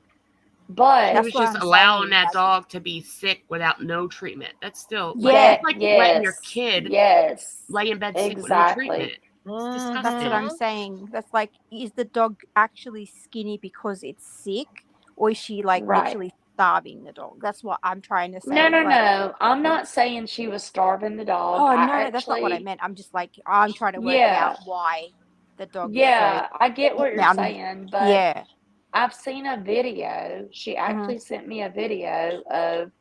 She But was That's what just I'm allowing saying. that Like, dog to be sick without no treatment. That's still like yeah, that's like letting your yes, kid yes, lay in bed sick with no treatment. exactly. It's that's what disgusting. I'm saying. That's like, is the dog actually skinny because it's sick, or is she like Right. literally starving the dog? That's what I'm trying to No, say. no, Like, no. I'm not saying she was starving the dog. oh I no, that's not what I actually, meant. I'm just like, I'm trying to work out yeah, why the dog is so yeah, I get what you're mountain. saying, but Yeah. I've seen a video. She Hmm. actually sent me a video of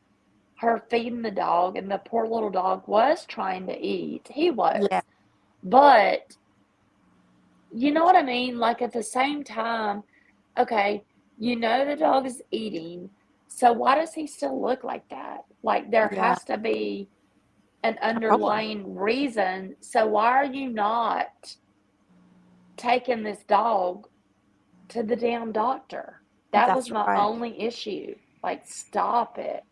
her feeding the dog, and the poor little dog was trying to eat. He Yeah. was. But you know what I mean? Like at the same time, okay, you know the dog is eating, so why does he still look like that? Like there Yeah. has to be an A problem. underlying reason. So why are you not taking this dog to the damn doctor? That was That's my right. only issue. Like, stop it.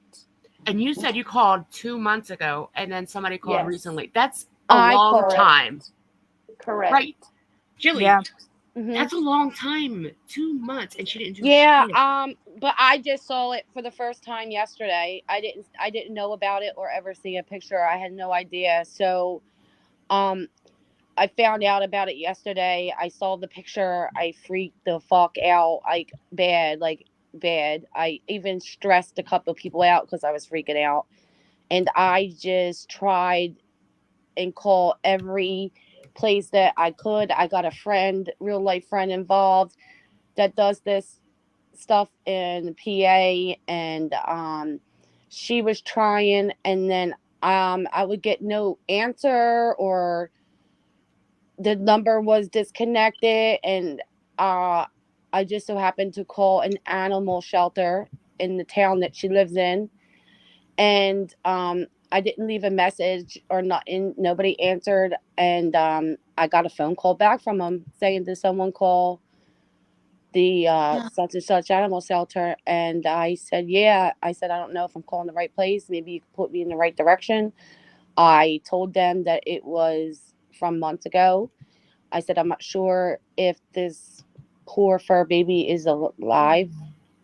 And you said you called 2 months ago, and then somebody called Yes, recently. That's a I long called. time, correct. right? Jilly, Yeah. Hmm. that's a long time. 2 months, and she didn't do Yeah, shit. but I just saw it for the first time yesterday. I didn't know about it or ever see a picture. I had no idea. So, um, I found out about it yesterday. I saw the picture. I freaked the fuck out, like bad. I even stressed a couple of people out because I was freaking out, and I just tried and call every place that I could. I got a friend, real life friend involved that does this stuff in PA, and she was trying, and then I would get no answer, or the number was disconnected, and uh I just so happened to call an animal shelter in the town that she lives in, and I didn't leave a message or not, and nobody answered, and I got a phone call back from them saying, did someone call the such and such animal shelter? And I said, yeah. I said, I don't know if I'm calling the right place, maybe you could put me in the right direction. I told them that it was from months ago. I said, I'm not sure if this poor fur baby is alive.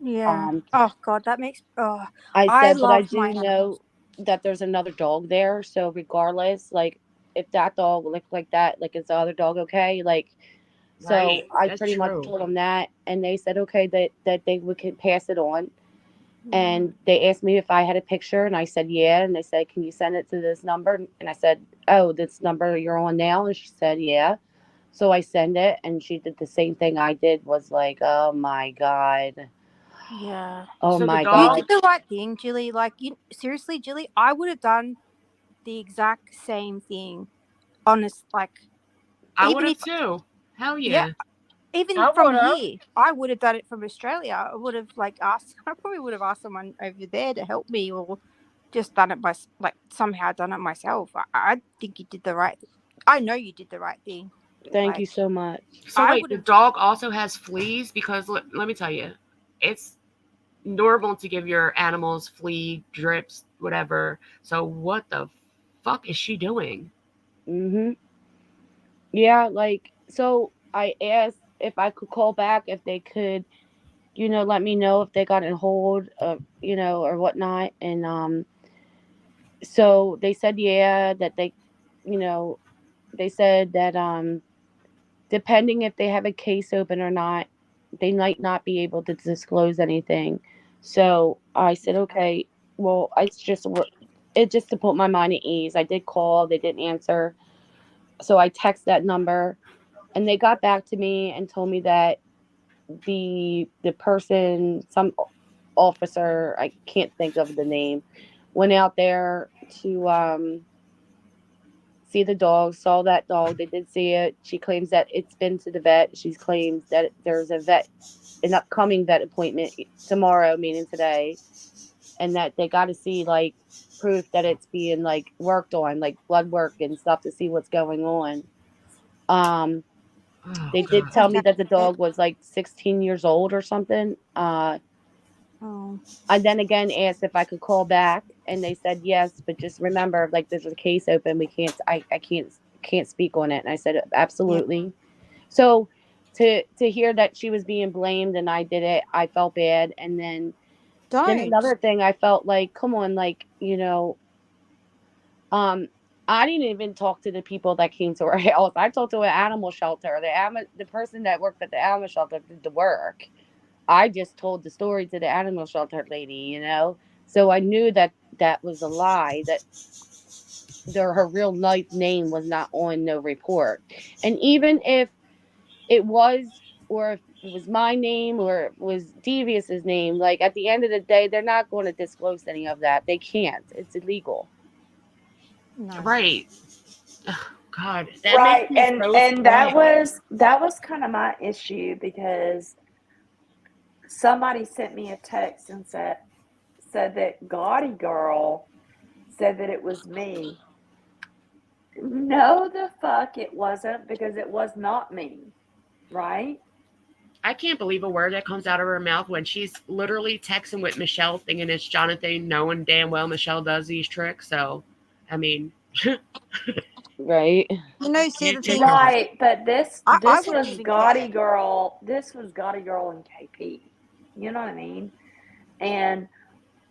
Yeah. um Oh God, that makes. Oh, I I said, but I love my do animals. know that there's another dog there, so regardless, like, if that dog looked like that, like, is the other dog okay? Like, so Right. I That's pretty much true. told them that, and they said okay, that they would can pass it on. Yeah. And they asked me if I had a picture, and I said yeah, and they said, can you send it to this number? And I said, oh, this number you're on now? And she said yeah. So I send it, and she did the same thing I did. Was like, oh my god, Yeah. oh So the my You god. did dog, the right thing, Jilly. Like, you seriously, Jilly, I would have done the exact same thing. Honest, like, I would even if, have too. Hell yeah, yeah. even I from would have. here, I would have done it from Australia. I would have like asked. I probably would have asked someone over there to help me, or just done it by like somehow done it myself. I think you did the right. I know you did the right thing. Thank you Like, so much. So I wait, would the have. dog also has fleas because let me tell you, it's normal to give your animals flea drips, whatever. So what the fuck is she doing? Mhm. Yeah, like, so I asked if I could call back, if they could, let me know if they got in hold, or whatnot. And so they said yeah, that you know, they said that depending if they have a case open or not, they might not be able to disclose anything. So I said, okay, well, it just to put my mind at ease. I did call, they didn't answer. So I text that number, and they got back to me and told me that the person, some officer, I can't think of the name, went out there to see the dog, saw that dog. They did see it. She claims that it's been to the vet. She claims that there's an upcoming vet appointment tomorrow, meaning today, and that they got to see, like, proof that it's being, like, worked on, like blood work and stuff, to see what's going on. Um, Oh they did god. tell Is me that that the it? dog was like 16 years old or something. Oh, I then again asked if I could call back, and they said yes, but just remember, like, there's a case open. We can't. I can't can't speak on it. And I said, absolutely. So to hear that she was being blamed and I did it, I felt bad. And then another thing, I felt like, come on, like, you know, I didn't even talk to the people that came to her house. I talked to an animal shelter. The person that worked at the animal shelter did the work. I just told the story to the animal shelter lady, you know? So I knew that that was a lie, that her real life name was not on no report. And even if it was, or if it was my name or it was Devious's name, like at the end of the day, they're not going to disclose any of that. They can't. It's illegal. No. Right. Oh, God, that Right, makes me so and that scared. was kind of my issue because somebody sent me a text and said that Gaudy Girl said that it was me. No, the fuck it wasn't, because it was not me, right? I can't believe a word that comes out of her mouth when she's literally texting with Michelle, thinking it's Jonathan, knowing damn well Michelle does these tricks. So, I mean, Right. You know, see, the can't take thing, her. Right, but this I this wouldn't was even Gaudy care. Girl. This was Gaudy Girl and KP. You know what I mean? And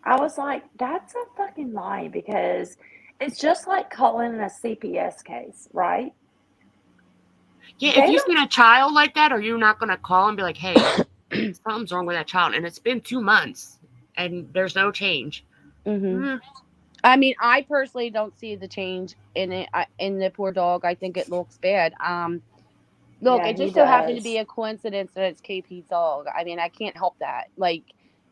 I was like, that's a fucking lie, because it's just like calling a CPS case, right? Yeah, if They you don't. seen a child like that, are you not going to call and be like, hey, something's wrong with that child? And it's been 2 months and there's no change. Mm-hmm. I mean, I personally don't see the change in it, in the poor dog. I think it looks bad. Look, Yeah, it he just so happened to be does. a coincidence that it's KP's dog. I mean, I can't help that. Like,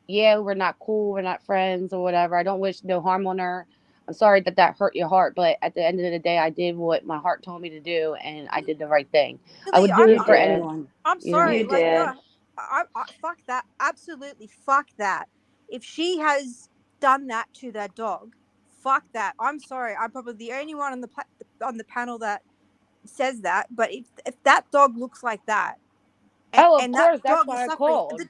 yeah, we're not cool, we're not friends or whatever. I don't wish no harm on her. I'm sorry that that hurt your heart, but at the end of the day, I did what my heart told me to do, and I did the right thing. I Really, would do You it for did. anyone, I'm you know. sorry. You Like, did. no, I fuck that. Absolutely, fuck that. If she has done that to that dog, fuck that. I'm sorry. I'm probably the only one on the panel that says that. But if that dog looks like that, Oh, of and that course, that's dog is why I suffering, called.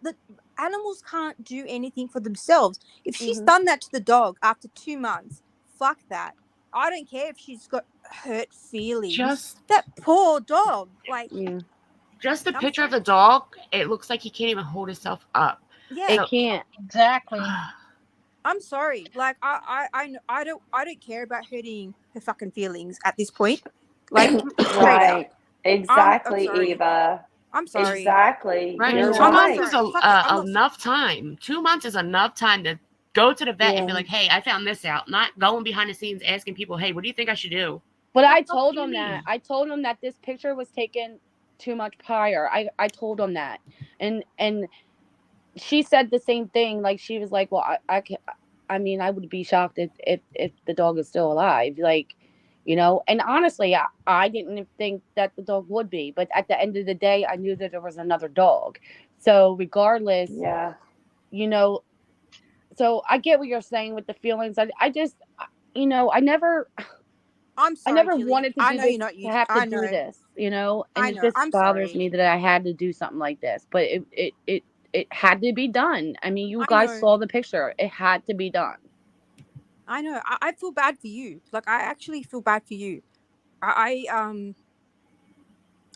the animals can't do anything for themselves. If she's Hmm. done that to the dog after 2 months, fuck that. I don't care if she's got hurt feelings. Just That poor dog. Like, Yeah, just the I'm picture of sorry. the dog, it looks like he can't even hold himself up. Yeah, it So, can't. Exactly. I'm sorry. Like, I don't care about hurting her fucking feelings at this point. Like, straight out. Right. I'm Exactly, sorry. Eva. I'm sorry. Exactly. right, You're two Hmm. I'm months right. is sorry. Fuck it. I'm not. enough time. 2 months is enough time to go to the vet and be Yeah. like, hey, I found this out. Not going behind the scenes asking people, hey, what do you think I should do? But The I fuck told do you him that. mean? I told him that this picture was taken too much prior. I told him that, and she said the same thing. Like she was like, "Well, I mean, I would be shocked if the dog is still alive." Like, you know. And honestly, I didn't think that the dog would be. But at the end of the day, I knew that there was another dog. So regardless, Yeah. you know. So I get what you're saying with the feelings. I just, you know, I'm I sorry, never Julie. wanted to I do know you're this, not to used. have to I do know. this, you know, and I it know. just I'm bothers sorry. me that I had to do something like this. But it had to be done. I mean, you I guys know. saw the picture. It had to be done. I know. I feel bad for you. Like, I actually feel bad for you. I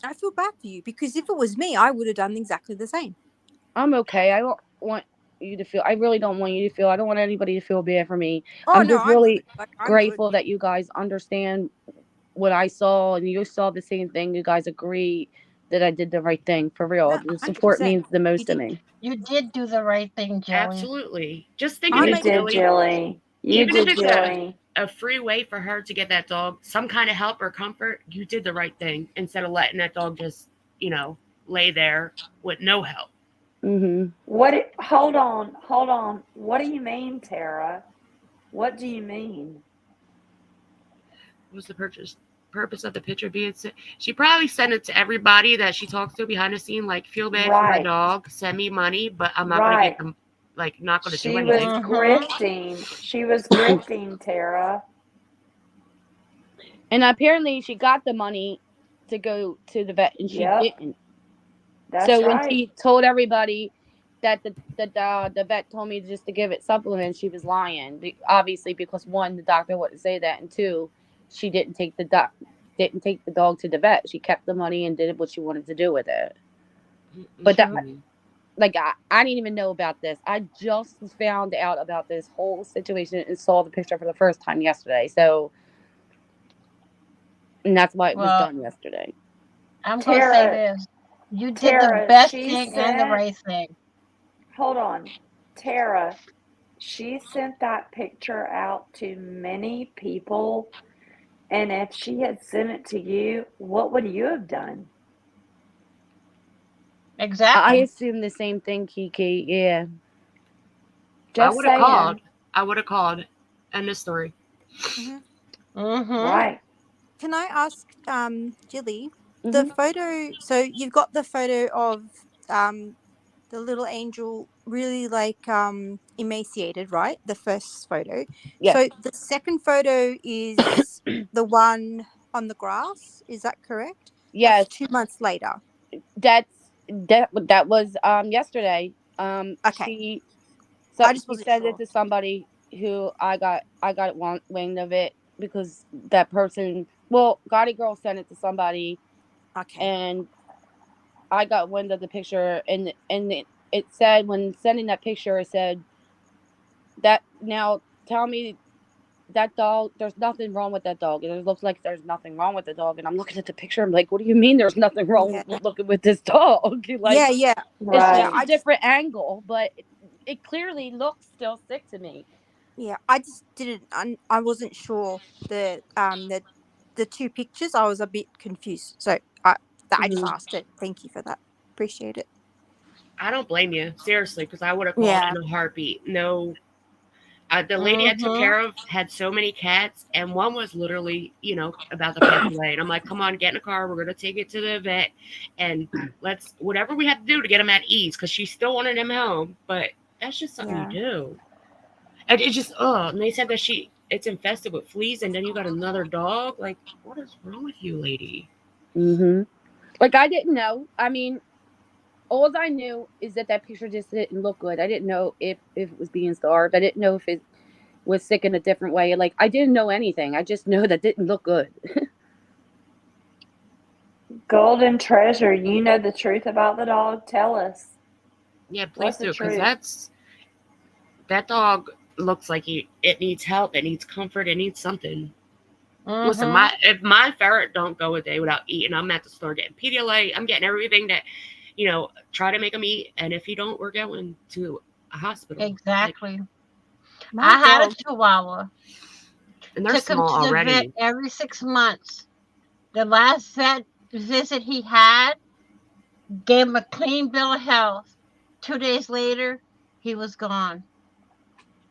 I feel bad for you, because if it was me, I would have done exactly the same. I'm okay. I don't want you to feel. I really don't want you to feel. I don't want anybody to feel bad for me. Oh I'm no, just I'm good. really Like, I'm good. grateful that you guys understand what I saw and you saw the same thing. You guys agree that I did the right thing for real. No, The support 100%. means the You most to did. me. You did do the right thing, Joey. Absolutely. Just think of I You it, make. did, Jilly. Jilly. You Even if did, it's Jilly. a free way for her to get that dog some kind of help or comfort, you did the right thing instead of letting that dog just, lay there with no help. Mhm. Hold on, hold on. What do you mean, Tara? What do you mean? What's the purpose of the picture being sent? She probably sent it to everybody that she talks to behind the scene, like, feel bad for my Right, dog, send me money, but I'm not gonna get right. them, like, not gonna do She was anything. Mm-hmm. grifting. She was grifting, Tara. And apparently she got the money to go to the vet and she Yep, didn't. that's So when right. she told everybody that the vet told me just to give it supplements, she was lying. Obviously, because one, the doctor wouldn't say that, and two, she didn't take the didn't take the dog to the vet. She kept the money and did what she wanted to do with it. But that, like, I didn't even know about this. I just found out about this whole situation and saw the picture for the first time yesterday. So, and that's why it was done yesterday. I'm going to say this. You did the best thing and the right thing. Hold on. Tara, she sent that picture out to many people. And if she had sent it to you, what would you have done? Exactly. I assume the same thing, Kiki. Yeah. I would have called. I would have called. End of story. Right. Can I ask, Jilly, the photo? So you've got the photo of the little angel really like emaciated, right? The first photo. Yeah. So the second photo is the one on the grass. Is that correct? Yes. That's 2 months later. That was yesterday. Okay. She said it to somebody who I got wind of it because that person, Gotti Girl sent it to somebody. Okay. And I got wind of the picture, and it said, when sending that picture, it said that, now tell me that dog, there's nothing wrong with that dog. And it looks like there's nothing wrong with the dog. And I'm looking at the picture, I'm like, what do you mean there's nothing wrong with looking with this dog? Like, yeah. It's just a different angle, but it clearly looks still sick to me. Yeah, I just didn't. I wasn't sure the two pictures. I was a bit confused, so I just asked it. Thank you for that. Appreciate it. I don't blame you, seriously, because I would have called in a heartbeat. No, the lady I took care of had so many cats, and one was literally, about to pass away. And I'm like, come on, get in a car. We're going to take it to the vet, and let's, whatever we have to do to get him at ease, because she still wanted him home. But that's just something you do. And it just, and they said that it's infested with fleas, and then you got another dog. Like, what is wrong with you, lady? Like, I didn't know. I mean, all I knew is that picture just didn't look good. I didn't know if it was being starved. I didn't know if it was sick in a different way. Like, I didn't know anything. I just know that didn't look good. Golden treasure, you know the truth about the dog. Tell us. Yeah, please do, because that dog looks like it needs help. It needs comfort. It needs something. Listen, if my ferret don't go a day without eating, I'm at the store getting Pedialyte. I'm getting everything that, try to make him eat. And if he don't, we're going to a hospital. Exactly. I had a Chihuahua. And they're small him to already. the vet every 6 months. The last vet visit he had gave him a clean bill of health. 2 days later, he was gone.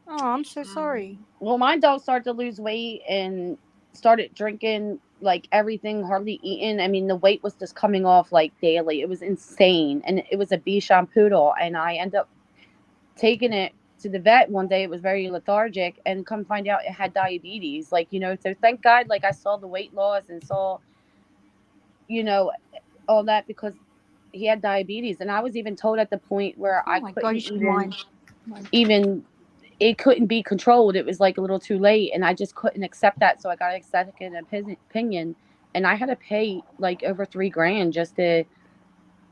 Oh, I'm so sorry. Well, my dog started to lose weight and started drinking like everything, hardly eating. I mean, the weight was just coming off like daily. It was insane. And it was a Bichon poodle. And I ended up taking it to the vet one day. It was very lethargic, and come find out it had diabetes. Like, so thank God, like, I saw the weight loss and saw, all that, because he had diabetes. And I was even told at the point where I couldn't even it couldn't be controlled. It was like a little too late, and I just couldn't accept that. So I got a second opinion, and I had to pay like over $3,000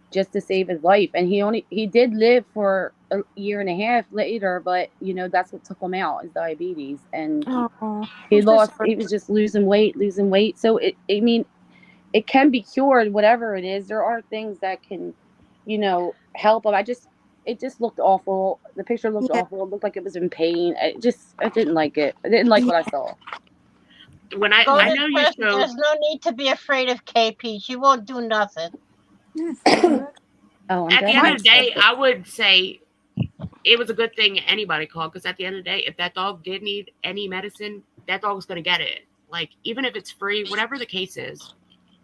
just to save his life. And he did live for a year and a half later, but that's what took him out, is diabetes. And he was just losing weight. So it can be cured, whatever it is. There are things that can, help him. It just looked awful. The picture looked awful. It looked like it was in pain. I didn't like it. I didn't like what I saw. When I know you showed, there's no need to be afraid of KP. She won't do nothing. At the end of the day, I would say it was a good thing anybody called, because at the end of the day, if that dog did need any medicine, that dog was going to get it. Like, even if it's free, whatever the case is.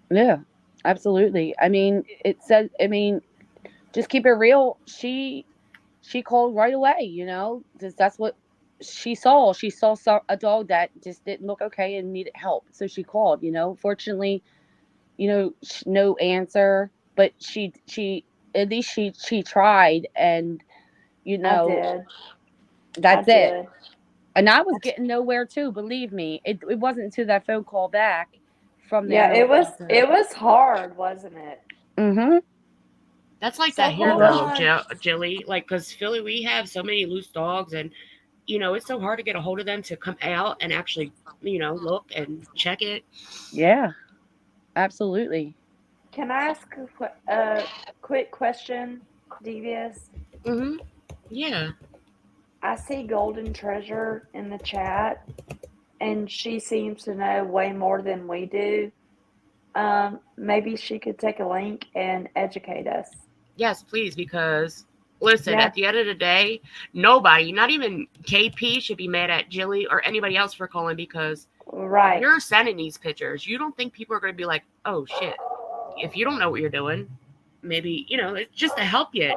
Yeah, absolutely. I mean, just keep it real. She called right away, that's what she saw. She saw a dog that just didn't look okay and needed help. So she called, fortunately, no answer, but she at least she tried, and that's it. And I was getting nowhere too, believe me. It wasn't until that phone call back from the Yeah, animal it was hard, wasn't it? Mm-hmm. That's like So that here hold though, on. Jilly. Like, because Philly, we have so many loose dogs, and it's so hard to get a hold of them to come out and actually, look and check it. Yeah, absolutely. Can I ask a quick question, Devious? Hmm. Yeah. I see Golden Treasure in the chat, and she seems to know way more than we do. Maybe she could take a link and educate us. Yes, please, because listen, Yeah, at the end of the day, nobody, not even KP, should be mad at Jilly or anybody else for calling because right. you're sending these pictures. You don't think people are going to be like, oh shit, if you don't know what you're doing, maybe, it's just to help you.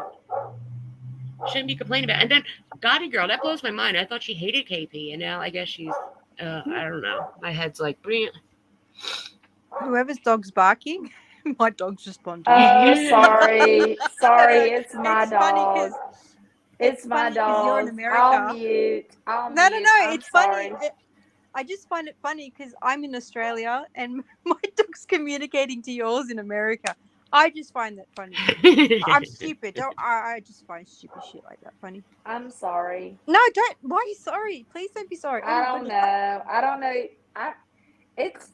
Shouldn't be complaining about it. And then, Gotti Girl, that blows my mind. I thought she hated KP, and now I guess she's, I don't know. My head's like, bleh. Whoever's dog's barking, my dog's responding. Oh, sorry. Sorry, it's my It's funny dog. because It's my you're in dog. America. I'll No, mute. I'm it's sorry. funny. I just find it funny because I'm in Australia and my dog's communicating to yours in America. I just find that funny. I'm stupid. I just find stupid shit like that funny. I'm sorry. No, don't. Why are you sorry? Please don't be sorry. Oh I my don't goodness. know. I don't know. It's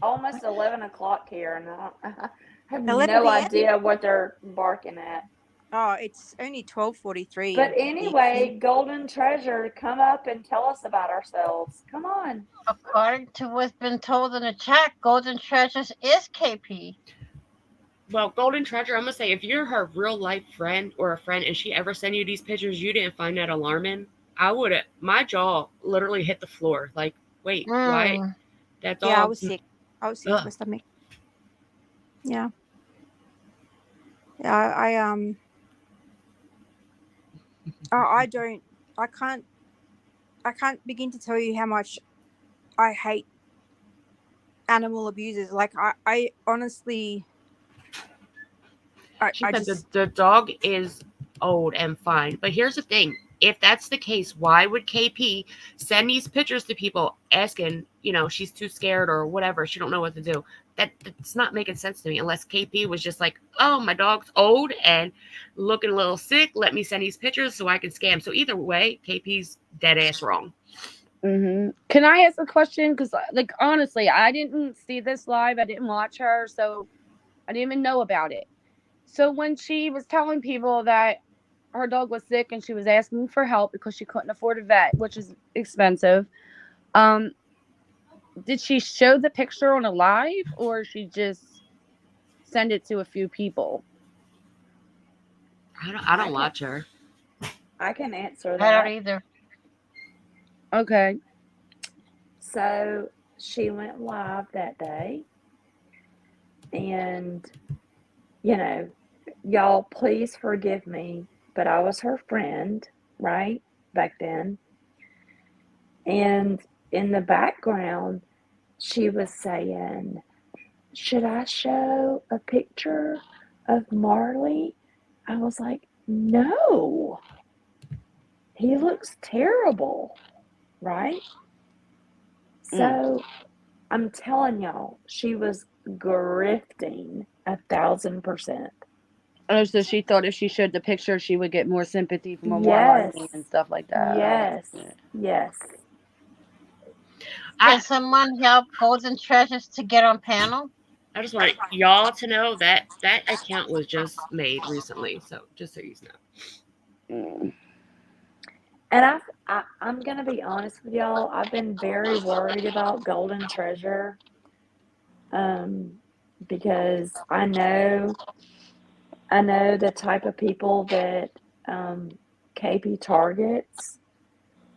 almost 11 o'clock here, and I have 11 no p.m. idea what they're barking at. Oh, it's only 12:43. But anyway, Golden Treasure, come up and tell us about ourselves. Come on. According to what's been told in the chat, Golden Treasures is KP. Well, Golden Treasure, I'm going to say, if you're her real life friend or a friend and she ever sent you these pictures, you didn't find that alarming, my jaw literally hit the floor. Like, wait, why? That dog. Yeah, I was sick. I was sick Ugh. to my stomach. Yeah. Yeah, I can't begin to tell you how much I hate animal abusers. Like I honestly, She I said just the dog is old and fine. But here's the thing. If that's the case, why would KP send these pictures to people asking, she's too scared or whatever, she don't know what to do? That's not making sense to me unless KP was just like, oh, my dog's old and looking a little sick. Let me send these pictures so I can scam. So either way, KP's dead ass wrong. Mm-hmm. Can I ask a question? Because, like, honestly, I didn't see this live. I didn't watch her, so I didn't even know about it. So when she was telling people that her dog was sick and she was asking for help because she couldn't afford a vet, which is expensive, did she show the picture on a live or she just send it to a few people? I don't watch her. I can answer that. I don't either. Okay. So she went live that day. And, y'all, please forgive me, but I was her friend, right? Back then. And in the background, she was saying, should I show a picture of Marley? I was like, no, he looks terrible, right? So I'm telling y'all, she was grifting 1,000%. Oh, so she thought if she showed the picture, she would get more sympathy from a more Yes. Marley and stuff like that. Yes. Yes. Can someone help Golden Treasures to get on panel? I just want y'all to know that that account was just made recently. So just so you know. And I'm going to be honest with y'all. I've been very worried about Golden Treasure because I know the type of people that KP targets.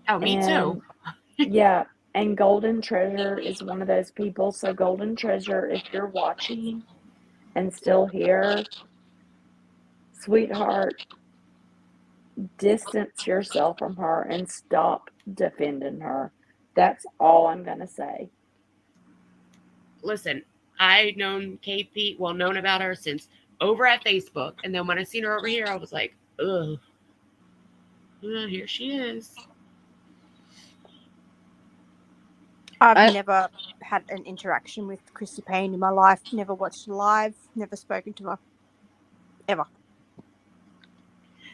Oh, me too. Yeah, and Golden Treasure is one of those people. So Golden Treasure, if you're watching and still here, sweetheart, distance yourself from her and stop defending her. That's all I'm going to say. Listen, I've known known about her since over at Facebook. And then when I seen her over here, I was like, ugh. Here she is. I've never had an interaction with Chrissy Payne in my life. Never watched her live. Never spoken to her. Ever.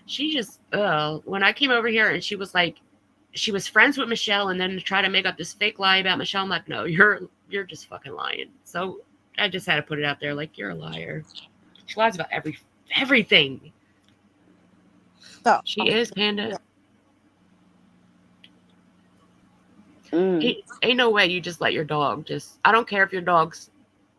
She just, when I came over here and she was like, she was friends with Michelle and then to try to make up this fake lie about Michelle. I'm like, no, you're just fucking lying. So I just had to put it out there, like, you're a liar. She lies about everything. So She is, Panda. Yeah. Ain't no way you just let your dog just. I don't care if your dog's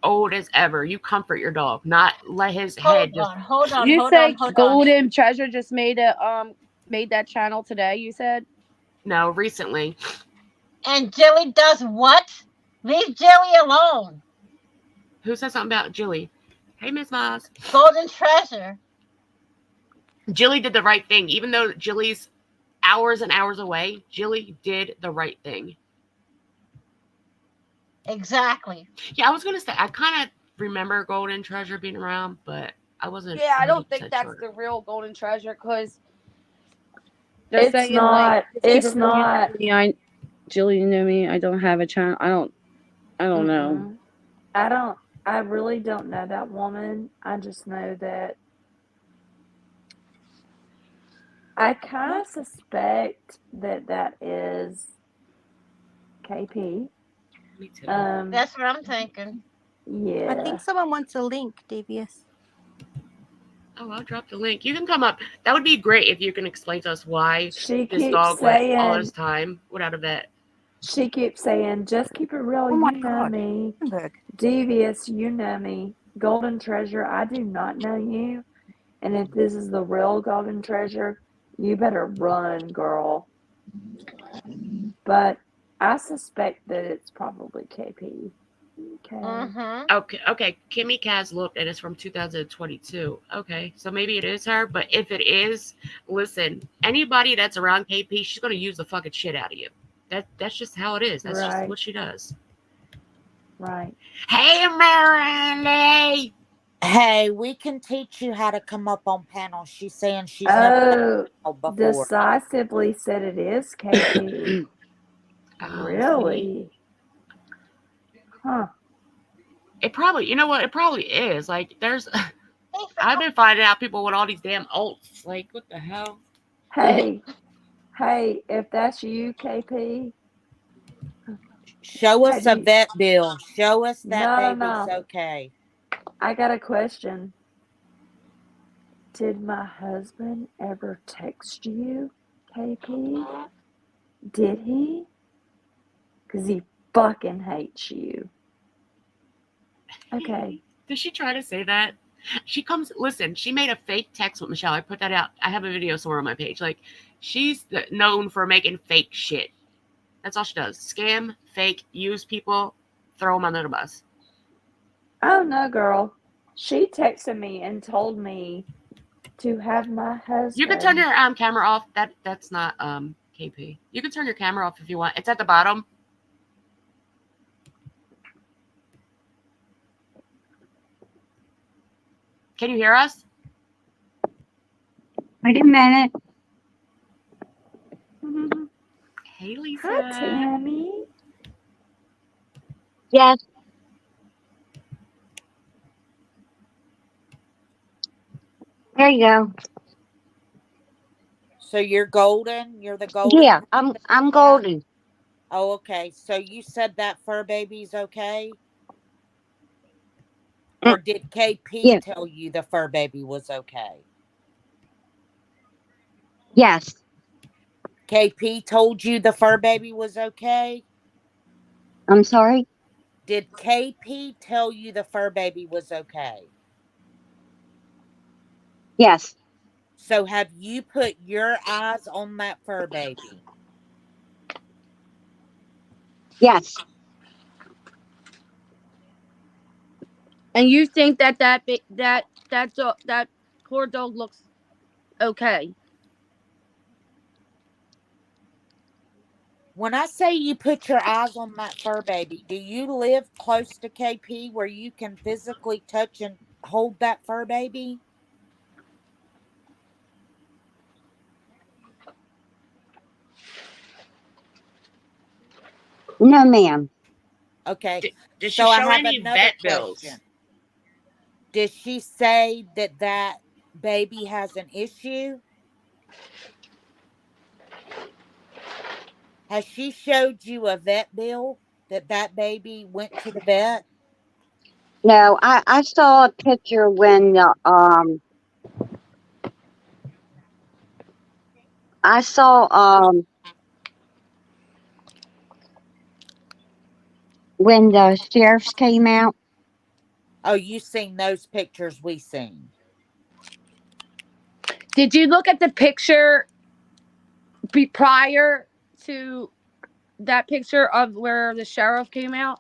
old as ever. You comfort your dog, not let his head just. Hold on. You say Golden Treasure just made that channel today, you said? No, recently. And Jilly does what? Leave Jilly alone. Who said something about Jilly? Hey, Miss Moss. Golden Treasure. Jilly did the right thing. Even though Jilly's hours and hours away, Jilly did the right thing. Exactly. Yeah, I was going to say, I kind of remember Golden Treasure being around, but I wasn't. Yeah, I don't think that's sure. the real Golden Treasure because they're It's saying not. like It's not. Jilly, you know me. I don't have a channel. I don't know. I really don't know that woman. I just know that I kind of suspect that is KP. Me too. That's what I'm thinking. Yeah. I think someone wants a link, Devious. Oh, I'll drop the link. You can come up. That would be great if you can explain to us why She this keeps dog went all saying. his time without a vet. She keeps saying, "Just keep it real. Oh my You know God. me. Hamburg. Devious, you know me. Golden Treasure, I do not know you. And if this is the real Golden Treasure, you better run, girl." But I suspect that it's probably KP. Okay. Mm-hmm. Okay. Kimmy Kaz looked and it's from 2022. Okay, so maybe it is her. But if it is, listen, anybody that's around KP, she's gonna use the fucking shit out of you. That's just how it is. That's just Right. what she does. Right. Hey, Marilyn. Hey, we can teach you how to come up on panels. She's saying she's never Oh, done it before. decisively said it is KP. Really? Huh. It probably, you know what? It probably is. Like, there's. I've been finding out people with all these damn alts. Like, what the hell? Hey, if that's you, KP. Show us Have a you? vet bill. Show us that No, baby's no. okay. I got a question. Did my husband ever text you, KP? Did he? Because he fucking hates you. Okay. Did she try to say that? She comes, listen, she made a fake text with Michelle. I put that out. I have a video somewhere on my page. Like, she's known for making fake shit. That's all she does. Scam, fake, use people, throw them under the bus. Oh, no, girl. She texted me and told me to have my husband. You can turn your camera off. That's not KP. You can turn your camera off if you want. It's at the bottom. Can you hear us? Wait a minute. Hey, Lisa. Hi, Tammy. Yes. There you go. So you're golden? You're the golden? Yeah, I'm golden. Oh, okay. So you said that fur baby's okay? Or did KP tell you the fur baby was okay? Yes. KP told you the fur baby was okay? I'm sorry? Did KP tell you the fur baby was okay? Yes. So have you put your eyes on that fur baby? Yes. And you think that poor dog looks okay? When I say you put your eyes on that fur baby, do you live close to KP where you can physically touch and hold that fur baby? No, ma'am. Okay. Did she So I show have any another vet bills? question. Did she say that that baby has an issue? Has she showed you a vet bill that that baby went to the vet? No, I saw a picture when I saw when the sheriffs came out. Oh, you seen those pictures we seen? Did you look at the picture prior to that picture of where the sheriff came out?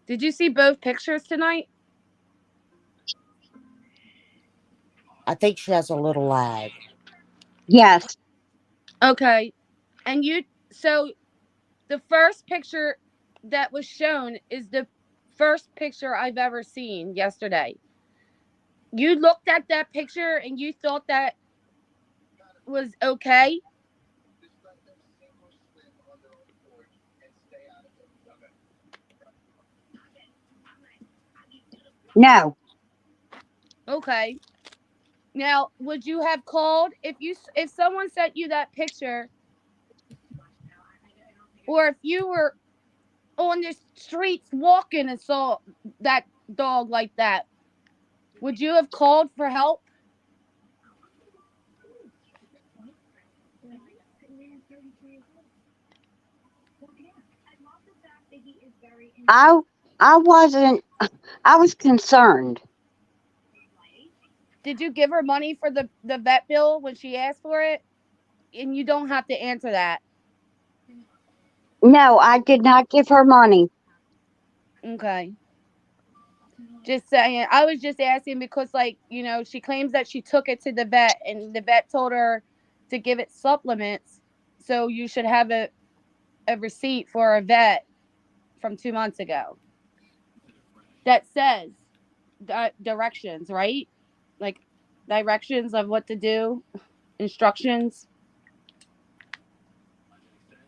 Did you see both pictures tonight? I think she has a little lag. Yes. Okay. And so the first picture that was shown is the first picture I've ever seen yesterday. You looked at that picture and you thought that was okay? No. Okay. Now, would you have called if someone sent you that picture, or if you were on the streets walking and saw that dog like that? Would you have called for help? I I wasn't. I was concerned. Did you give her money for the vet bill when she asked for it? And you don't have to answer that. No, I did not give her money. Okay. Just saying. I was just asking because, like, she claims that she took it to the vet and the vet told her to give it supplements. So you should have a receipt for a vet from 2 months ago that says directions, right? Like directions of what to do, instructions.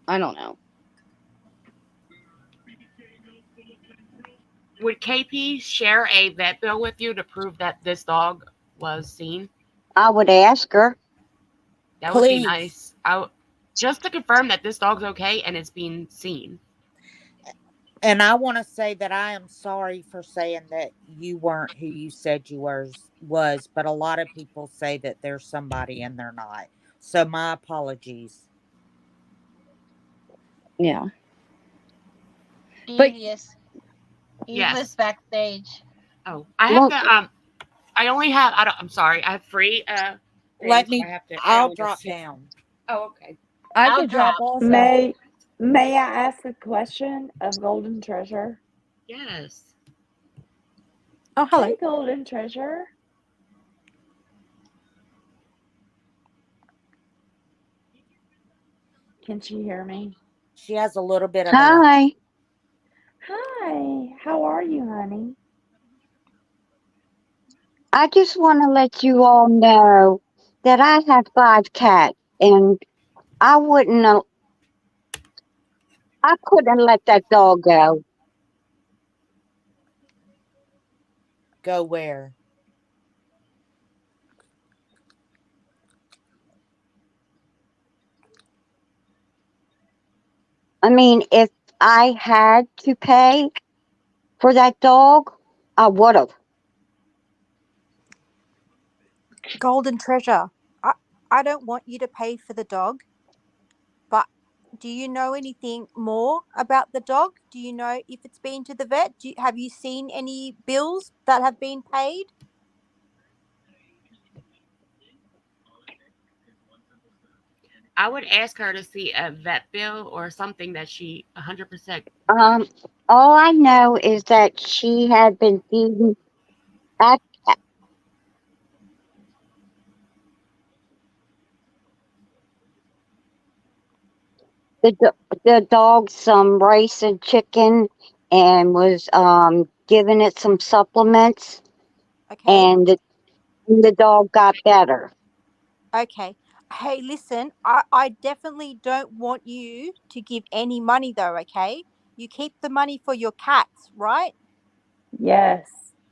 I don't know. Would KP share a vet bill with you to prove that this dog was seen? I would ask her. That would be Please. nice. Just to confirm that this dog's okay and it's being seen. And I want to say that I am sorry for saying that you weren't who you said you was, but a lot of people say that there's somebody and they're not. So my apologies. Yeah. But Devious. He was Yes. backstage. Oh, I have Look, to. I only have. I'm sorry. I have free. Let Things. So I me, have to. I I'll only have drop 6. down. Oh, okay. I I'll could drop drop. also. May I ask a question of Golden Treasure? Yes. Oh, hello. Hey, Golden Treasure. Can she hear me? She has a little bit of a lag. hi. Hi. How are you, honey? I just want to let you all know that I have 5 cats, and I wouldn't. I couldn't let that dog go. Go where? I mean, if I had to pay for that dog, I would have. Golden Treasure. I don't want you to pay for the dog, but do you know anything more about the dog? Do you know if it's been to the vet? Have you seen any bills that have been paid? I would ask her to see a vet bill or something that she 100%. All I know is that she had been feeding at the dog some rice and chicken, and was giving it some supplements, Okay. and the dog got better. Okay. Hey, listen, I definitely don't want you to give any money though, okay? You keep the money for your cats, right? Yes,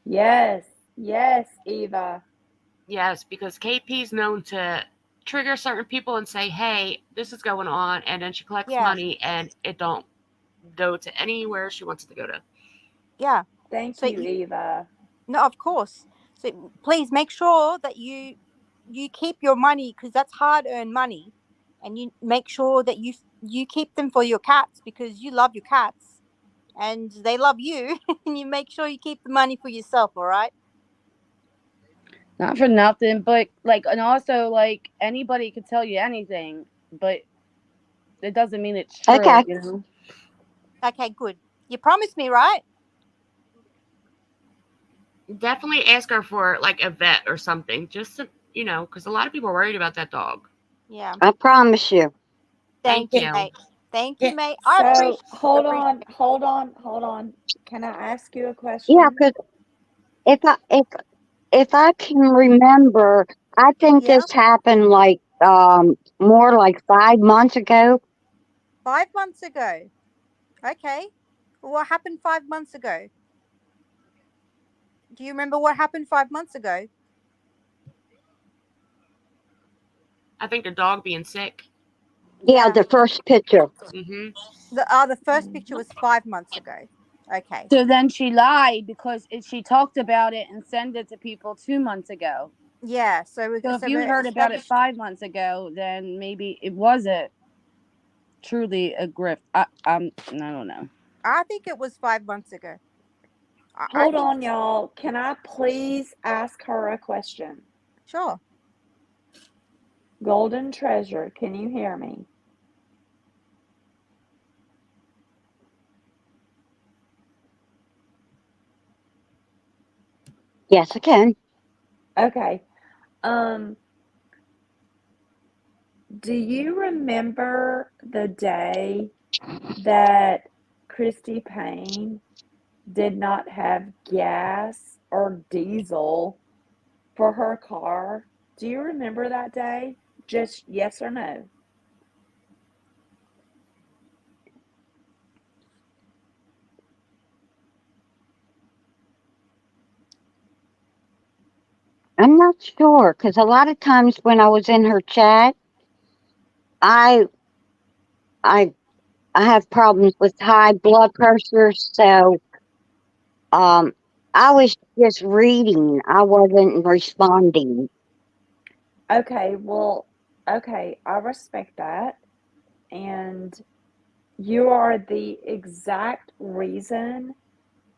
yes, yes, Eva. Yes, because KP's known to trigger certain people and say, "Hey, this is going on," and then she collects Yeah, money and it don't go to anywhere she wants it to go to. yeah. Thank So you, you, Eva. no, of course. So please make sure that you keep your money because that's hard earned money, and you make sure that you keep them for your cats because you love your cats and they love you, and you make sure you keep the money for yourself. All right? Not for nothing, but like, and also like anybody could tell you anything, but it doesn't mean it's true, Okay. you know. Okay, good. You promised me, right? Definitely ask her for like a vet or something, just to, because a lot of people are worried about that dog. Yeah. I promise you. Thank Thank you, you. mate. Thank you, Can, mate. I So hold appreciate on, it. hold on, hold on. Can I ask you a Yeah, question? because if I can remember, I think Yeah, this happened like more like 5 months ago. 5 months ago. Okay. What happened 5 months ago? Do you remember what happened 5 months ago? I think the dog being sick. Yeah, Yeah. the first picture. Hmm. The first picture Mhm. was 5 months ago. Okay. So then she lied because she talked about it and sent it to people 2 months ago. Yeah. So So if so you we're heard about it established. 5 months ago, then maybe it wasn't truly a grift. I don't know. I think it was 5 months ago. I Hold think on, y'all. Can I please ask her a question? sure. Golden Treasure, can you hear me? Yes, I can. Okay. Um, do you remember the day that Christy Payne did not have gas or diesel for her car? Do you remember that day? Just yes or no? I'm not sure because a lot of times when I was in her chat, I I I have problems with high blood pressure, so um I was just reading. I wasn't responding. Okay, well, okay, I respect that. And you are the exact reason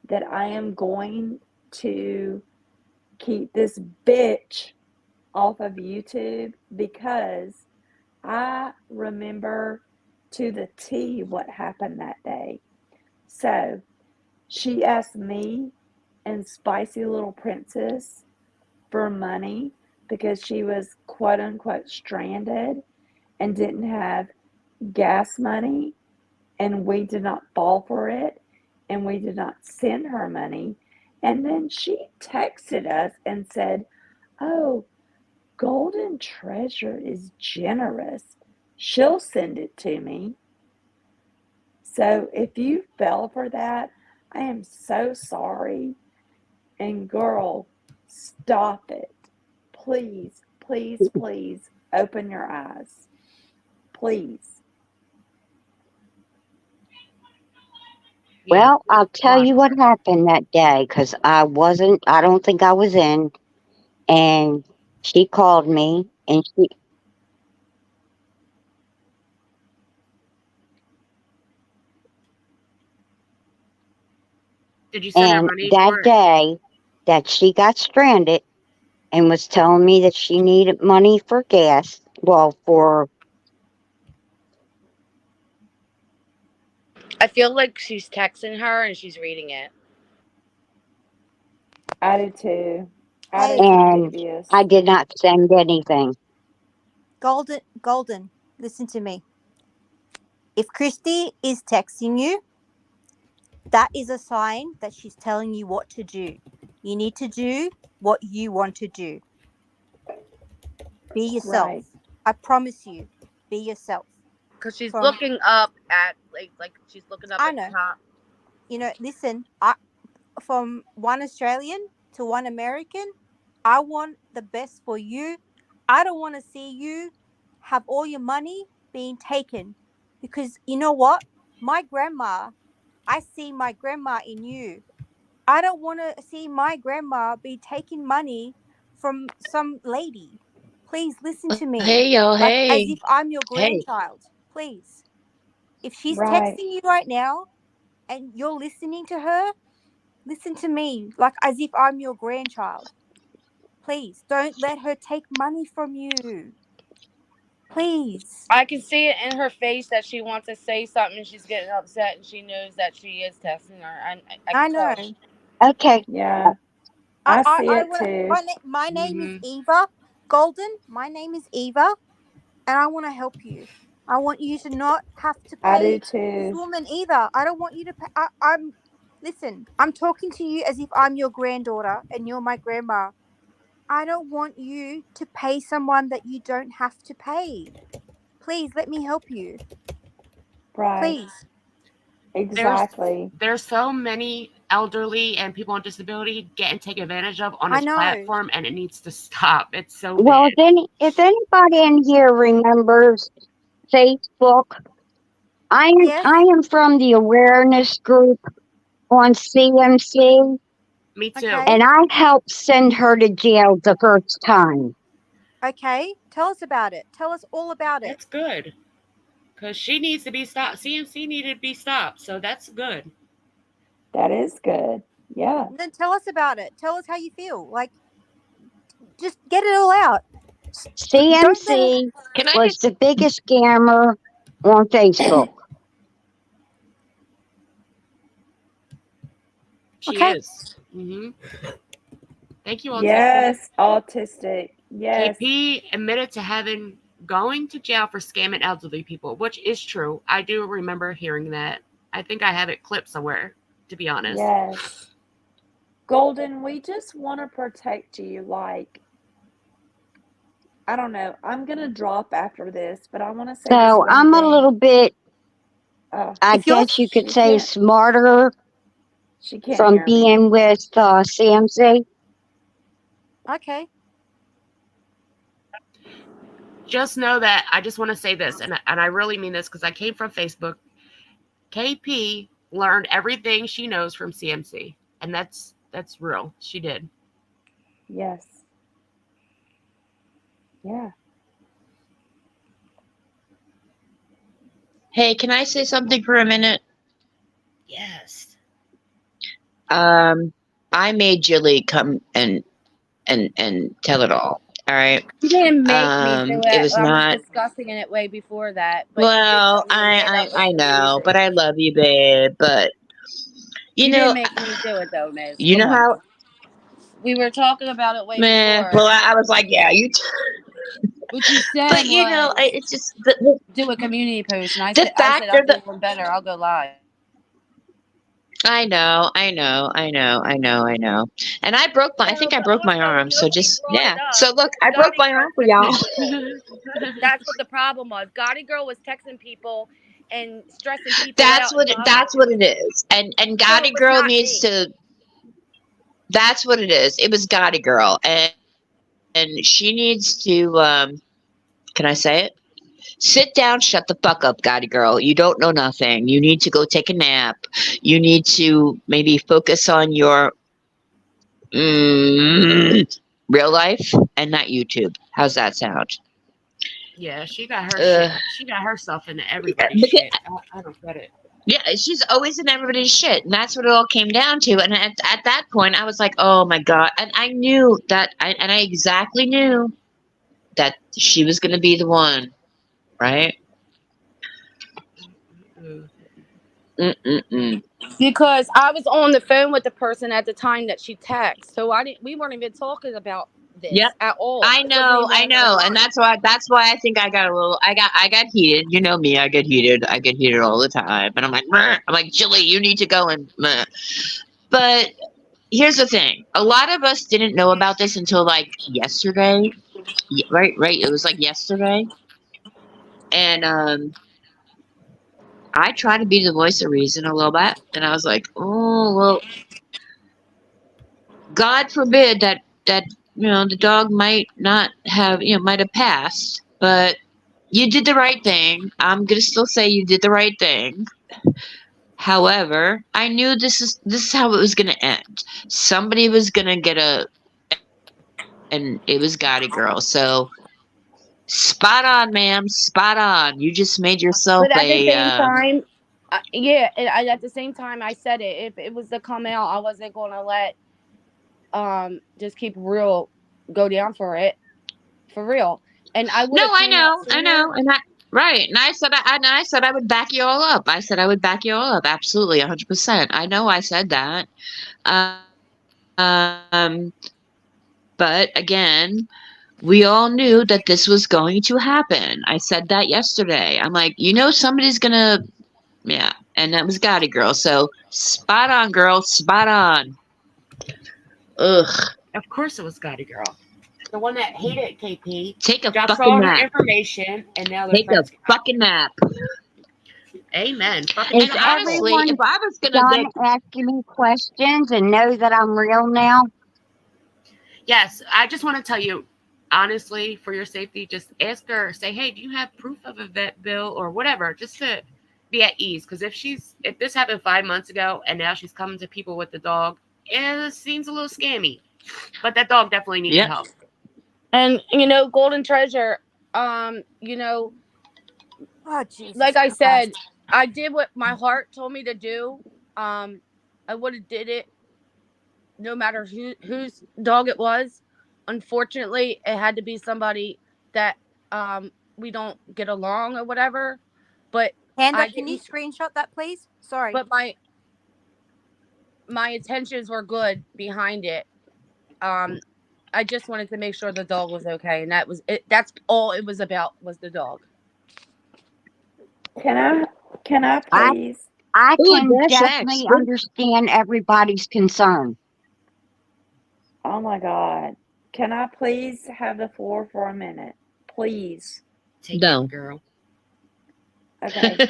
that I am going to keep this bitch off of YouTube because I remember to the T what happened that day. So she asked me and Spicy Little Princess for money because she was quote unquote stranded and didn't have gas money, and we did not fall for it, and we did not send her money. And then she texted us and said, "Oh, Golden Treasure is generous. She'll send it to me." So if you fell for that, I am so sorry. And girl, stop it. Please, please, please open your eyes. Please. Yeah. Well, I'll tell Watch you what her. happened that day because I don't think I was in. And she called me Did you send her and money that for it? day that she got stranded and was telling me that she needed money for gas. Well, for I feel like she's texting her and she's reading it. I do too. I do Hey, too, and I Devious. did not send anything. Golden, listen to me. If Christy is texting you, that is a sign that she's telling you what to do. You need to do what you want to do. Be yourself. Right. I promise you. Be yourself. Because she's From looking up at like she's looking up I at the know. top. Listen, from one Australian to one American, I want the best for you. I don't want to see you have all your money being taken, because you know what? My grandma, I see my grandma in you. I don't want to see my grandma be taking money from some lady. Please listen to me. Hey, y'all. Like as Hey. if I'm your Hey. grandchild. Please. If she's Right. texting you right now and you're listening to her, listen to me like as if I'm your grandchild. Please don't let her take money from you. Please. I can see it in her face that she wants to say something. She's getting upset, and she knows that she is testing her. I I can tell. know. Okay. Yeah. I see I it want too. my name is Mhm. Eva Golden. My name is Eva, and I want to help you. I want you to not have to I do pay this too. woman either. I don't want you to pay. I'm listen. I'm talking to you as if I'm your granddaughter and you're my grandma. I don't want you to pay someone that you don't have to pay. Please let me help you. Right. Please. There's Exactly. there's so many elderly and people with disability getting taken advantage of on I this know. platform, and it needs to stop. It's so Well, bad. if anybody in here remembers Facebook, Yes. I am from the awareness group on CMC, Me too. Okay. and I helped send her to jail the first time. Okay. Tell us about it. Tell us all about it. That's good because she needs to be stopped. CMC needed to be stopped, so that's good. That is good. Yeah. Then tell us about it. Tell us how you feel. Like, just get it all out. Don't let her. CMC Can I was just the biggest scammer on Facebook. She Okay. is. Thank you, Autistic. Yes. Autistic. Yes. KP admitted to having going to jail for scamming elderly people, which is true. I do remember hearing that. I think I have it clipped somewhere, to be honest. Yes. Golden, we just want to protect you. Like, I don't know. I'm going to drop after this, but I want to say this So one I'm a thing. little bit, I If you're guess you could She say, can't, smarter she can't from hear me. being with CMC. okay, Just know that I just want to say this, and I really mean this because I came from Facebook. KP learned everything she knows from CMC, and that's real. She did. Yes. Yeah. Hey, can I say something for a minute? Yes. I made Jilly come and tell it all. All right. You didn't make me do It it. was I was not. discussing it way before that, but you did Well, tell me to get up with I know, but community. I love you, babe. But you You know, didn't make me do it though, Miz. you Come know on how. now. We were talking about it way Man, before. well, I was like, yeah, you. What you said But you know, was it's just do a community post, and the I fact said I'll of do the. one better. I'll go live. I know, and I broke my. I No, think I but broke my also arm. So nobody just brought it yeah. up. So look, I broke Gotti my Girl arm for texted y'all. people. That's what the problem was. Gotti Girl was texting people and stressing people That's out and what bothering that's what people. it is. And So it Gotti was Girl not needs me. to. That's what it is. It was Gotti Girl, and she needs to. Can I say it? Sit down, shut the fuck up, Gotti Girl. You don't know nothing. You need to go take a nap. You need to maybe focus on your real life and not YouTube. How's that sound? Yeah, she got her shit. Uh, She got herself into everybody's because shit. I don't get it. yeah, she's always in everybody's shit, and that's what it all came down to. And at that point, I was like, "Oh my god!" And I knew that, and I exactly knew that she was going to be the one, right? Mm. Mm-mm-mm. Because I was on the phone with the person at the time that she texted. So I didn't we weren't even talking about Yep. this at all. It wasn't even I on our know, and mind. that's why I think I got a little. I got heated. You know me, I get heated. I get heated all the time, and I'm like, "Meh." I'm like, Jilly, you need to go and. Meh. But here's the thing: a lot of us didn't know about this until like yesterday, right, right. It was like yesterday, and I try to be the voice of reason a little bit, and I was like, oh well, God forbid that the dog might not have might have passed, but you did the right thing. I'm gonna still say you did the right thing. However, I knew this is how it was gonna end. Somebody was gonna get and it was Gotti Girl. So spot on, ma'am, spot on. You just made yourself But at the a same time, yeah, and at the same time, I said it. If it was to come out, I wasn't going to let just keep real go down for it, for real. And I would No, have I came out know, I know, sooner. and right, and I said I would back you all up. I said I would back you all up, absolutely, 100%. I know I said that. Um, but again, we all knew that this was going to happen. I said that yesterday. I'm like, somebody's gonna, yeah, and that was Gotti Girl. So spot on, girl, spot on. Ugh, Of course it was Gotti Girl. The one that hated KP take a drops fucking all her nap. information, and now they're Take a friends. fucking nap. Amen. Fucking Is And nap, girl. honestly, if everyone I was gonna done get asking me questions and know that I'm real now? Yes, I just want to tell you, honestly, for your safety, just ask her, say, hey, do you have proof of a vet bill or whatever, just to be at ease. Because if this happened 5 months ago and now she's coming to people with the dog, it seems a little scammy. But that dog definitely needs yep, help. And Golden Treasure, um, you know, Oh, Jesus like I Christ. said, I did what my heart told me to do. I would have did it no matter whose dog it was. Unfortunately, it had to be somebody that we don't get along or whatever. But Panda, I can you didn't. screenshot that, please? Sorry. But my intentions were good behind it. Um, I just wanted to make sure the dog was okay, and that was it. That's all it was about, was the dog. Can I I please? I ooh, can dash X. definitely understand everybody's concern. Oh my God. Can I please have the floor for a minute? Please. Take it, No. girl. Okay.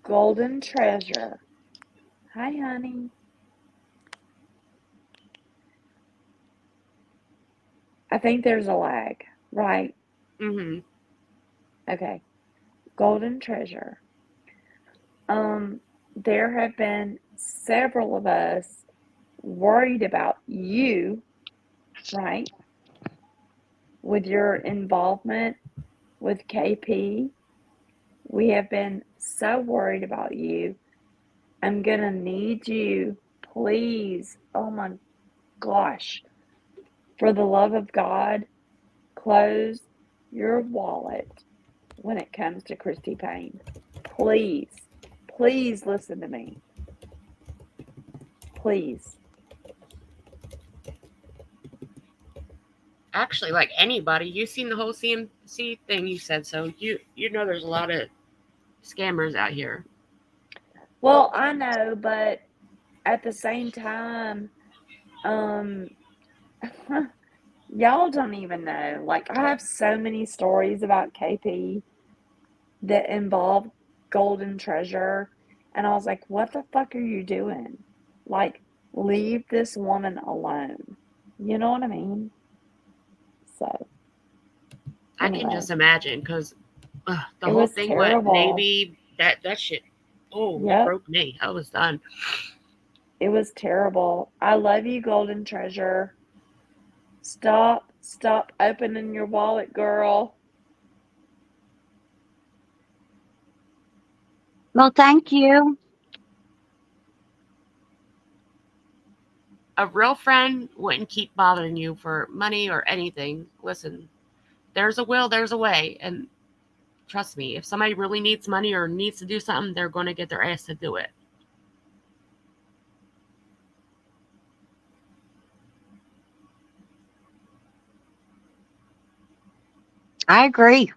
Golden Treasure. Hi, honey. I think there's a lag, right? Mm-hmm. Okay. Golden Treasure. There have been several of us worried about you, right? With your involvement with KP. We have been so worried about you. I'm gonna need you, please. Oh my gosh. For the love of God, close your wallet when it comes to Christy Payne. Please, please listen to me. Please. Actually, like anybody, you've seen the whole CMC thing. You said so. You know there's a lot of scammers out here. Well, I know, but at the same time, um, y'all don't even know. Like, I have so many stories about KP that involve Golden Treasure, and I was like, what the fuck are you doing? Like, leave this woman alone. You know what I mean? So, I can anyway, just imagine because the it whole was thing with terrible. Navy, that shit, oh, it Yep, broke me. I was done. it was terrible. I love you, Golden Treasure. Stop opening your wallet, girl. Well, thank you. A real friend wouldn't keep bothering you for money or anything. Listen, there's a will, there's a way, and trust me, if somebody really needs money or needs to do something, they're going to get their ass to do it. I agree.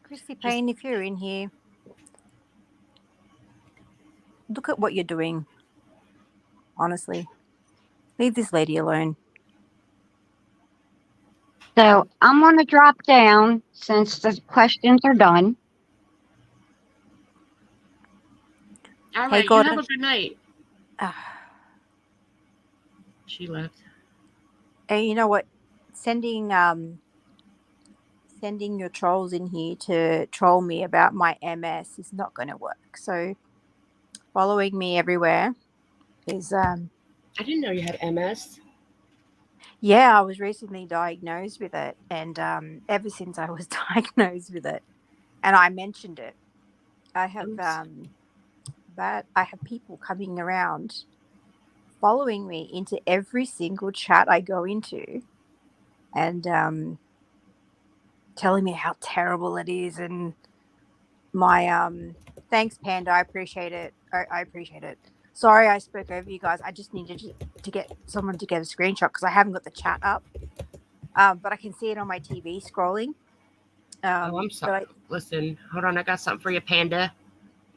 Christy Just Payne, if you're in here, look at what you're doing. Honestly, leave this lady alone. So I'm going to drop down since the questions are done. All Hey, right, you have Gordon. a good night. Uh, She left. and you know what? Sending your trolls in here to troll me about my MS is not going to work. So following me everywhere is I didn't know you had MS. yeah, I was recently diagnosed with it, and ever since I was diagnosed with it, and I mentioned it, I have I have people coming around following me into every single chat I go into, and telling me how terrible it is, and my thanks, Panda, I appreciate it. I appreciate it. Sorry I spoke over you guys. I just needed to get someone to get a screenshot because I haven't got the chat up, but I can see it on my TV scrolling. Oh, I'm But sorry. Listen, hold on. I got something for you, Panda.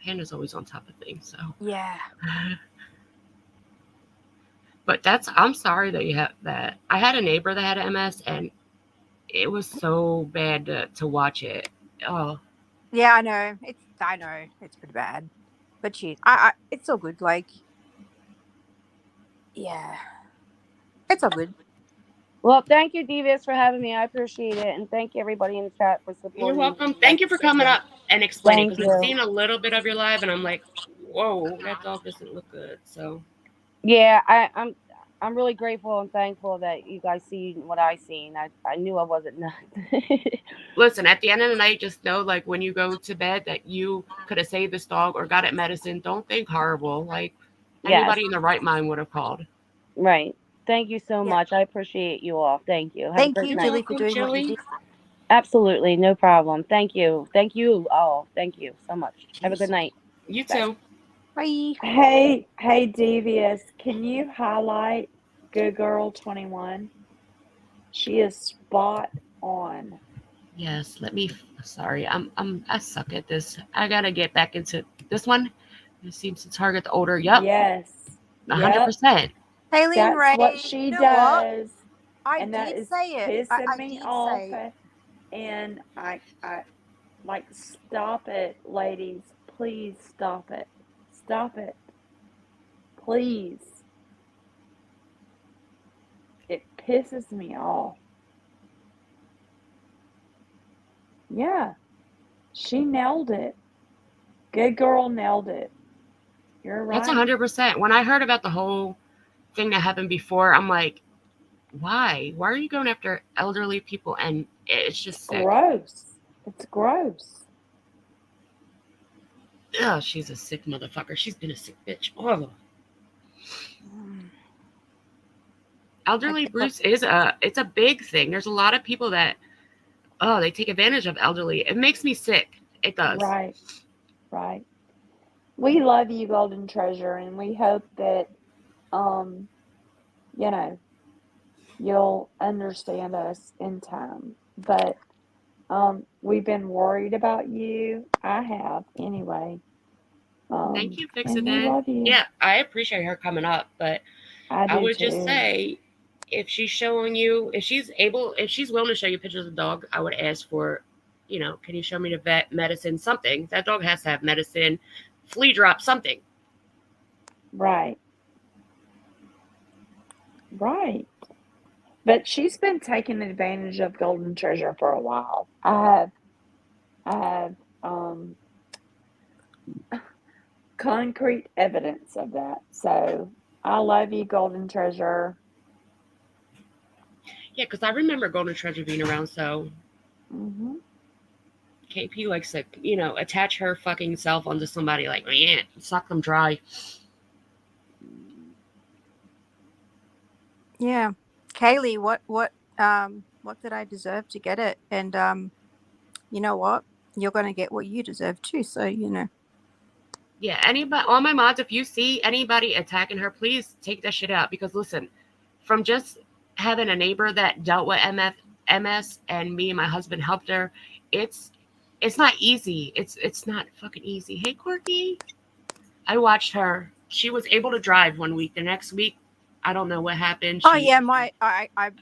Panda's always on top of things, so. yeah, But I'm sorry that you have that. I had a neighbor that had MS, and it was so bad to watch it. Oh, yeah, I know it's pretty bad, but shit, it's all good. Like, yeah, it's all good. Well, thank you, Devious, for having me. I appreciate it, and thank you everybody in the chat for you're supporting me. welcome. Like Thank you I for said, coming up and explaining, thank because I've you. seen a little bit of your live, and I'm like, whoa, that dog doesn't look good. So, Yeah, I'm really grateful and thankful that you guys see what I seen. I knew I wasn't nuts. listen, at the end of the night, just know, like, when you go to bed, that you could have saved this dog or got it medicine. Don't think horrible. Like, Yes, anybody in the right mind would have called. right. Thank you so Yeah, much. I appreciate you all. Thank you. Have a thank great you, You're night. Jilly, for welcome, doing what you Chili. did. Absolutely, no problem. Thank you. Thank you all. Thank you so much. Have a good night. You Bye. too. Bye. Hey, Devious, can you highlight Good Girl 21? She is spot on. Yes, let me. Sorry, I suck at this. I gotta get back into this one. It seems to target the older. Yep, Yes. Yep. 100%. Haylene That's what Ray, she you know what? does. I And that did is say it. pissing I me did off. say it. And I like, stop it, ladies. Please stop it. Stop it. Please. It pisses me off. Yeah. She nailed it. Good girl nailed it. You're That's right. 100%. When I heard about the whole thing that happened before, I'm like, why? Why are you going after elderly people? And it's just sick. Gross. It's gross. Ugh, she's a sick motherfucker. She's been a sick bitch. Oh. Elderly Okay, look, abuse it's a big thing. There's a lot of people that they take advantage of elderly. It makes me sick. It does. Right. Right. We love you, Golden Treasure, and we hope that um, you know, you'll understand us in time. But we've been worried about you. I have anyway. Thank you, Fix It And we Then. love you. Yeah, I appreciate her coming up, but I I do would just too. say, if she's showing you, if she's willing to show you pictures of the dog, I would ask for, can you show me the vet, medicine, something. That dog has to have medicine, flea drop, something. Right. Right. But she's been taking advantage of Golden Treasure for a while. I have concrete evidence of that. So I love you, Golden Treasure. Yeah, because I remember Golden Treasure being around, so Mm-hmm. KP likes to, attach her fucking self onto somebody, like, yeah, suck them dry. yeah, Kaylee, what did I deserve to get it? And you know what? You're gonna get what you deserve too. So Yeah, anybody, all my mods, if you see anybody attacking her, please take that shit out. Because listen, from just having a neighbor that dealt with MS, and me and my husband helped her, it's not easy. It's not fucking easy. Hey, Corky, I watched her. She was able to drive one week. The next week, I don't know what happened. Oh yeah,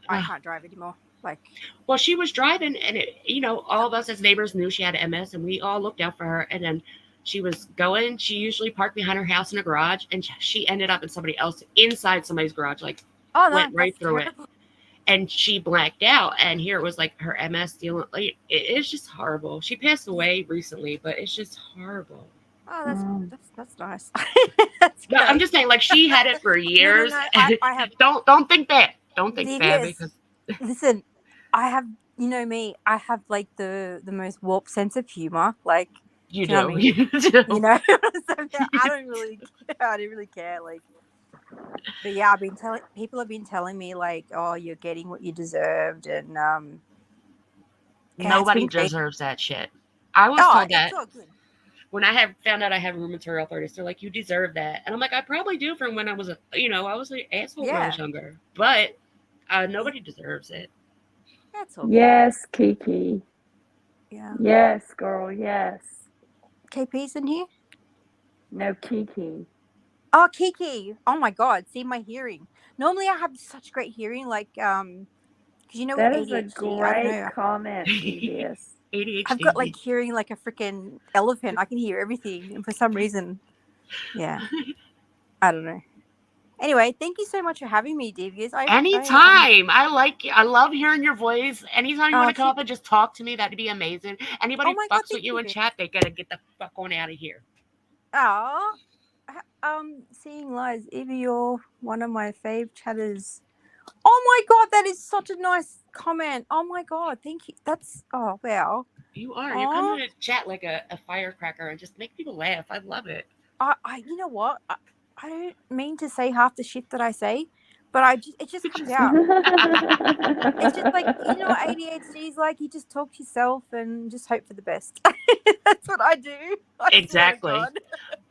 I can't drive anymore. Like, Well, she was driving, and all of us as neighbors knew she had MS, and we all looked out for her. And then she was going. She usually parked behind her house in a garage, and she ended up in somebody else inside somebody's garage, like oh went no, right that's through it. terrible. And she blacked out. And here it was like her MS dealing. Like it's just horrible. She passed away recently, but it's just horrible. Oh, Mm. that's nice. That's No, I'm great. just saying, like she had it for No, no, years. no. I have Don't think bad. Don't think bad Devious. because Listen, I have, you know me. I have like the most warped sense of humor. Like, you do you know what I do. mean? You do. You know, so I don't really, I don't really care. Like, but yeah, I've been telling people have been telling me like, oh, you're getting what you deserved, and yeah, it's Nobody been great. deserves that shit. I was Oh, told it's that all good. when I had found out I had rheumatoid arthritis. They're like, you deserve that, and I'm like, I probably do from when I was I was an asshole when I was Yeah, younger, but yeah, nobody deserves it. it's all good. Yes, Kiki. Yeah, Yes, girl. Yes. KP's in here. No, Kiki. Oh, Kiki. Oh my God. See my hearing. Normally I have such great hearing, like because with That is a ADHD, I don't great know. comment, Devious. I've got ADHD. like hearing like a freaking elephant. I can hear everything, and for some reason, yeah, I don't know. Anyway, thank you so much for having me, Devious. Anytime. I love hearing your voice. Anytime you want to come Keep. up and just talk to me, that'd be amazing. Oh Anybody my God, fucks with thank you you. in chat, they gotta get the fuck on out of here. Oh, seeing lies. Evie, you're one of my fave chatters. Oh my God, that is such a nice comment. Oh my God, thank you. That's wow. You are. You come Oh, in and chat like a firecracker and just make people laugh. I love it. you know what? I don't mean to say half the shit that I say, but it just comes out. It's just like, ADHD is like, you just talk to yourself and just hope for the best. That's what I do. I swear to Exactly. God.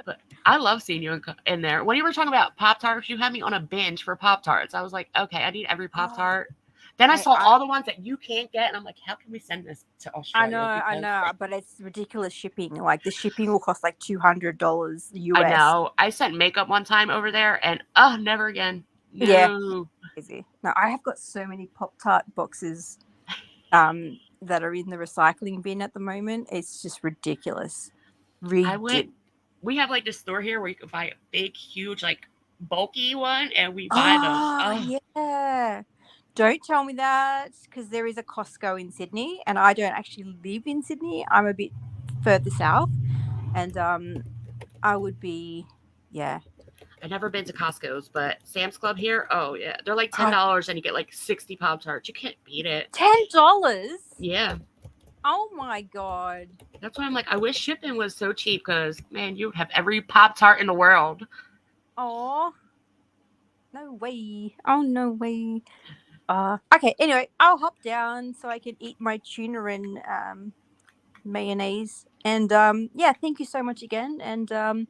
But I love seeing you in there. When you were talking about Pop Tarts, you had me on a binge for Pop Tarts. I was like, okay, I need every Pop Oh, Tart. Then I mate, saw all the ones that you can't get, and I'm like, how can we send this to Australia? I Because know, but it's ridiculous shipping. Like the shipping will cost like $200 I US. know I sent makeup one time over there, and never again. Yeah, No. crazy. No, I have got so many Pop Tart boxes that are in the recycling bin at the moment. It's just ridiculous. We have like this store here where you can buy a big, huge, like bulky one, and we buy them. Oh, yeah. Don't tell me that, because there is a Costco in Sydney, and I don't actually live in Sydney. I'm a bit further south, and I would be, yeah. I've never been to Costco's, but Sam's Club here, oh yeah, they're like Oh, $10, and you get like 60 Pop Tarts. You can't beat it. $10? Yeah. Oh my God. That's why I'm like, I wish shipping was so cheap because, man, you would have every Pop Tart in the world. Oh, no way. Oh, no way. Okay, anyway, I'll hop down so I can eat my tuna and mayonnaise. And yeah, thank you so much again. And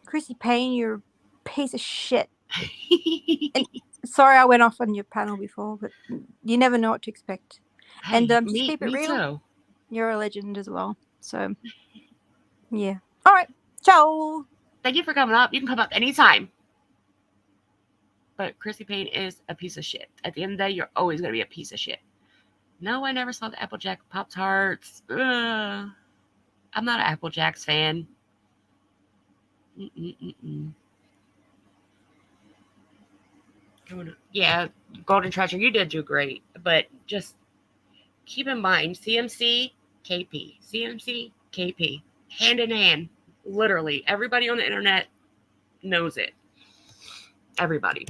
Chrissy Payne, you're a piece of shit. And sorry I went off on your panel before, but you never know what to expect. Hey, And just me keep it real. too. You're a legend as well. So yeah. All right. Ciao. Thank you for coming up. You can come up anytime. But Chrissy Payne is a piece of shit. At the end of the day, you're always going to be a piece of shit. No, I never saw the Applejack Pop Tarts. I'm not an Apple Jacks fan. Yeah, Golden Treasure, you did do great. But just keep in mind, CMC, KP. CMC, KP. Hand in hand. Literally. Everybody on the internet knows it. Everybody.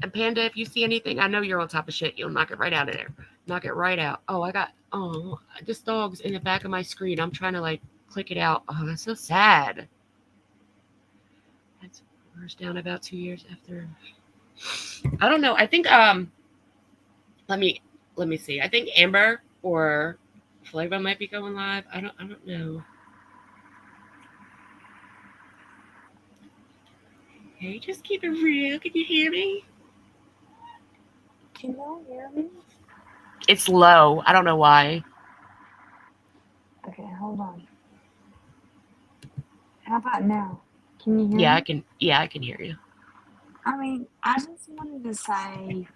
And Panda, if you see anything, I know you're on top of shit. You'll knock it right out of there. Knock it right out. This dog's in the back of my screen. I'm trying to like click it out. Oh, that's so sad. That's first down about 2 years after. I don't know. I think let me see. I think Amber or Flava might be going live. I don't know. Hey, just keep it real. Can you hear me? Can y'all hear me? It's low. I don't know why. Okay, hold on. How about now? Can you hear Yeah, me? I can. Yeah, I can hear you. I mean, I just wanted to say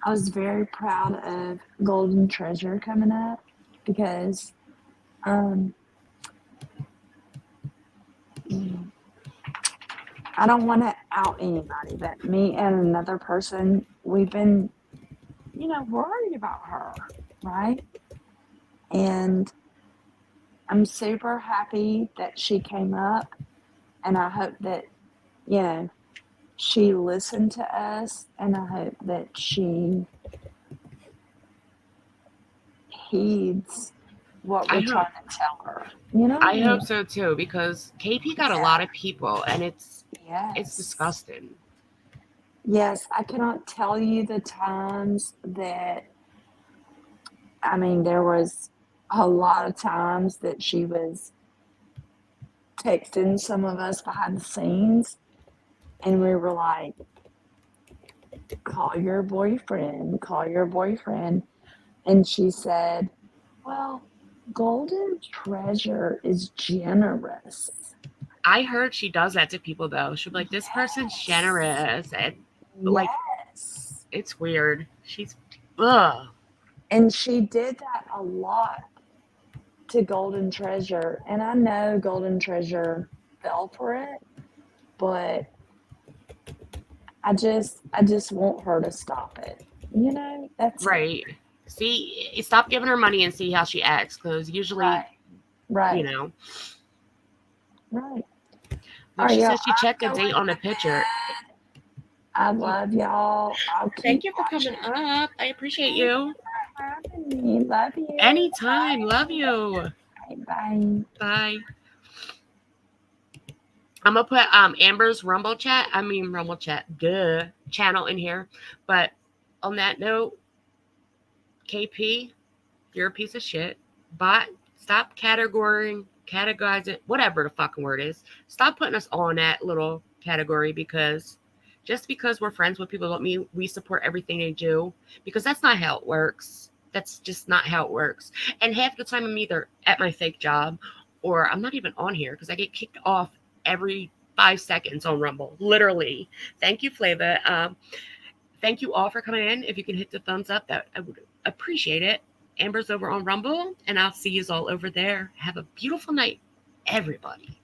I was very proud of Golden Treasure coming up because um, I don't want to out anybody, but me and another person, we've been, worried about her, right? And I'm super happy that she came up, and I hope that, she listened to us, and I hope that she heeds what I we're hope trying to tell her. You know what I I hope mean? so too, because KP got a Yeah. lot of people, and it's Yes. disgusting. Yes, I cannot tell you the times that, there was a lot of times that she was texting some of us behind the scenes, and we were like, call your boyfriend, call your boyfriend. And she said, well, Golden Treasure is generous. I heard she does that to people though. She'll be like, "This person's Yes. generous," and like, Yes. it's weird. She's, ugh. And she did that a lot to Golden Treasure. And I know Golden Treasure fell for it, but I just want her to stop it. That's it. Right. See, stop giving her money and see how she acts, because usually, Right. you know. Right. All Look, right, she y'all. says she checked the I'm date going on the to picture. bed. I love y'all. I'll keep Thank you for coming watching. up. I appreciate Thank you you. for having me. Love you. Anytime. Love you. Bye. Bye. I'm gonna put Amber's Rumble chat, channel in here. But on that note, KP, you're a piece of shit. But stop categorizing, whatever the fucking word is. Stop putting us all in that little category, because just because we're friends with people don't mean we support everything they do, because that's not how it works. That's just not how it works. And half the time I'm either at my fake job, or I'm not even on here because I get kicked off every 5 seconds on Rumble. Literally. Thank you, Flava. Thank you all for coming in. If you can hit the thumbs up, that I would appreciate it. Amber's over on Rumble, and I'll see you all over there. Have a beautiful night, everybody.